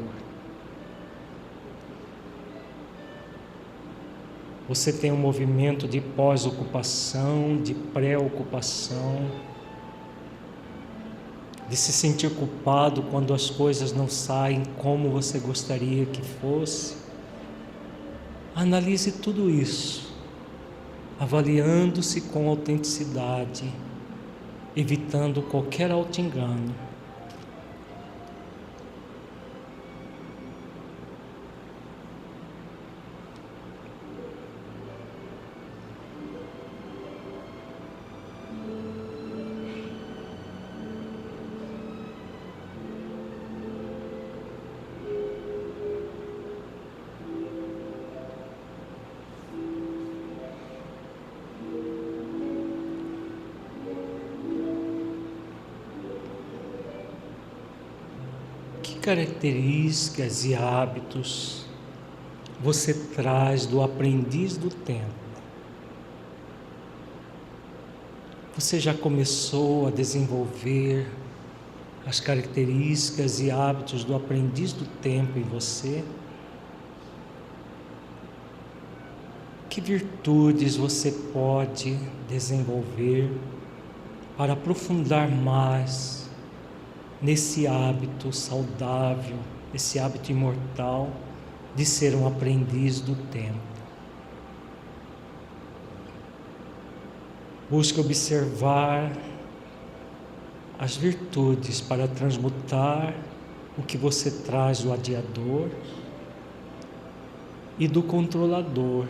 Você tem um movimento de pós-ocupação, de pré-ocupação, de se sentir culpado quando as coisas não saem como você gostaria que fosse. Analise tudo isso, avaliando-se com autenticidade, evitando qualquer auto-engano. Que características e hábitos você traz do aprendiz do tempo? Você já começou a desenvolver as características e hábitos do aprendiz do tempo em você? Que virtudes você pode desenvolver para aprofundar mais nesse hábito saudável, esse hábito imortal de ser um aprendiz do tempo? Busque observar as virtudes para transmutar o que você traz do adiador e do controlador,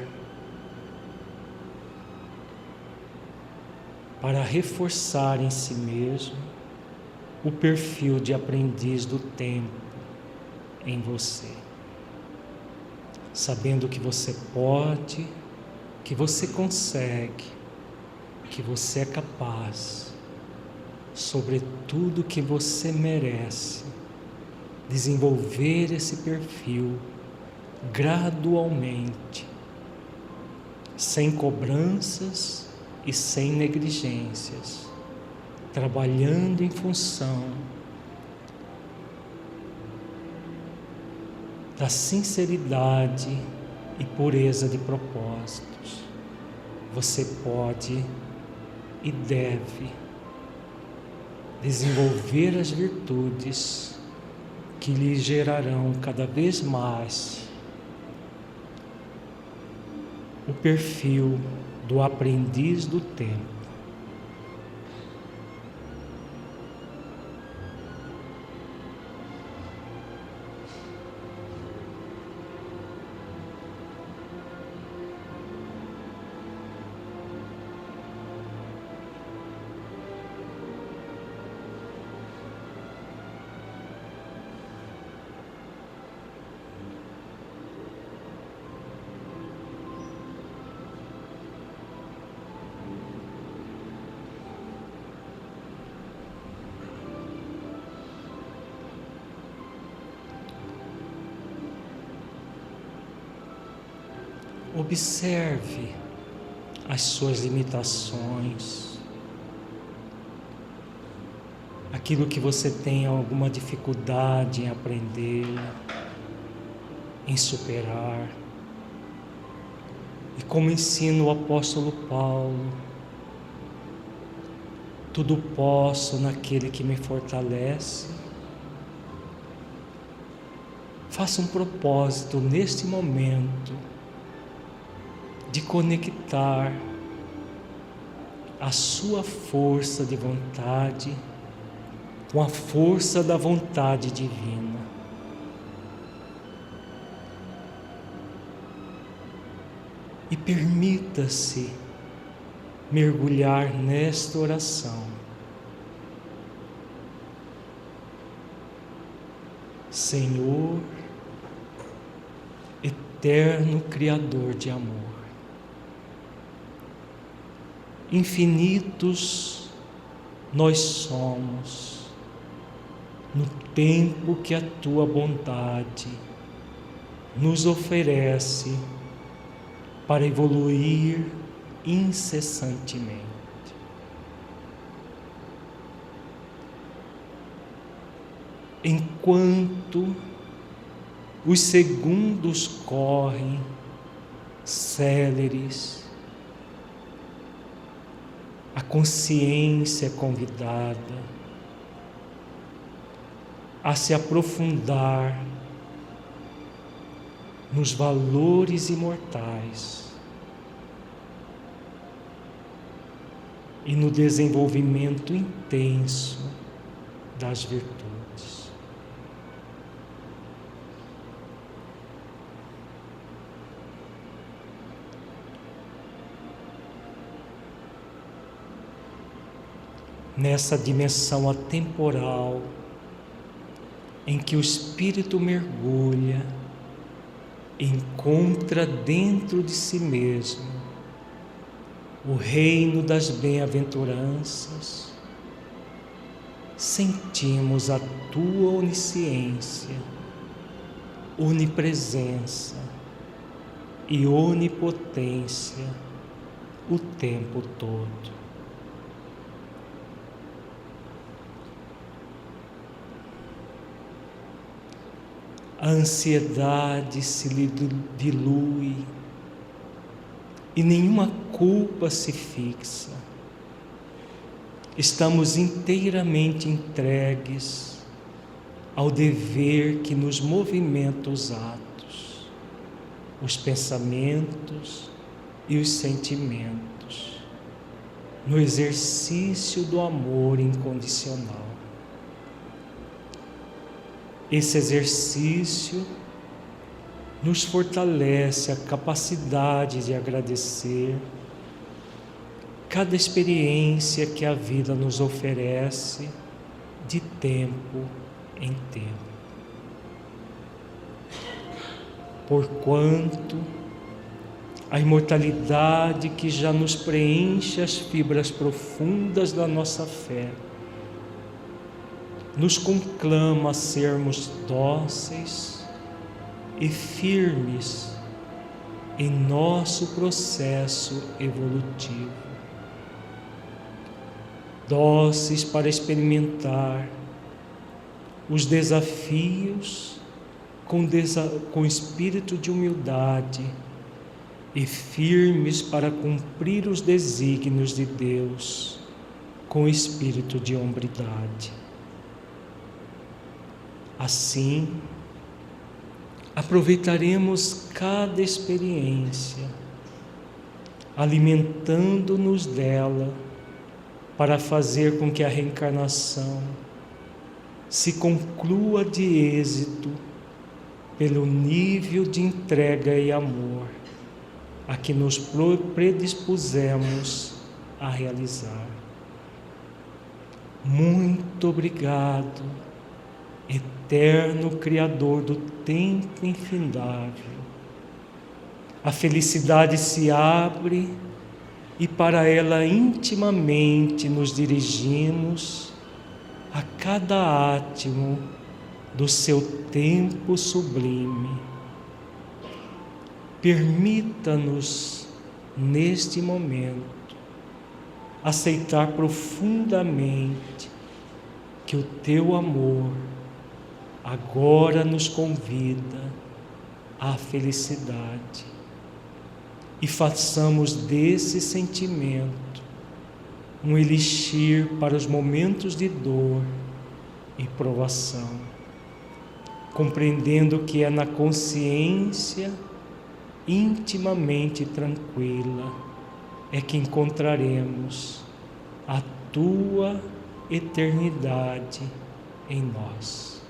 para reforçar em si mesmo o perfil de aprendiz do tempo em você, sabendo que você pode, que você consegue, que você é capaz, sobretudo que você merece desenvolver esse perfil gradualmente, sem cobranças e sem negligências, trabalhando em função da sinceridade e pureza de propósitos. Você pode e deve desenvolver as virtudes que lhe gerarão cada vez mais o perfil do aprendiz do tempo. Observe as suas limitações, aquilo que você tem alguma dificuldade em aprender, em superar. E como ensina o apóstolo Paulo, Tudo posso naquele que me fortalece. Faça um propósito neste momento de conectar a sua força de vontade com a força da vontade divina. E permita-se mergulhar nesta oração. Senhor, eterno Criador de amor, infinitos nós somos no tempo que a Tua bondade nos oferece para evoluir incessantemente. Enquanto os segundos correm céleres, a consciência é convidada a se aprofundar nos valores imortais e no desenvolvimento intenso das virtudes. Nessa dimensão atemporal em que o espírito mergulha, encontra dentro de si mesmo o reino das bem-aventuranças, sentimos a Tua onisciência, onipresença e onipotência o tempo todo. A ansiedade se dilui e nenhuma culpa se fixa. Estamos inteiramente entregues ao dever que nos movimenta os atos, os pensamentos e os sentimentos, no exercício do amor incondicional. Esse exercício nos fortalece a capacidade de agradecer cada experiência que a vida nos oferece de tempo em tempo. Porquanto a imortalidade que já nos preenche as fibras profundas da nossa fé nos conclama a sermos dóceis e firmes em nosso processo evolutivo. Dóceis para experimentar os desafios com espírito de humildade e firmes para cumprir os desígnios de Deus com espírito de hombridade. Assim, aproveitaremos cada experiência, alimentando-nos dela, para fazer com que a reencarnação se conclua de êxito pelo nível de entrega e amor a que nos predispusemos a realizar. Muito obrigado, eterno Criador do tempo infindável. A felicidade se abre e para ela intimamente nos dirigimos a cada átimo do seu tempo sublime. Permita-nos, neste momento, aceitar profundamente que o Teu amor agora nos convida à felicidade e façamos desse sentimento um elixir para os momentos de dor e provação, compreendendo que é na consciência intimamente tranquila é que encontraremos a tua eternidade em nós.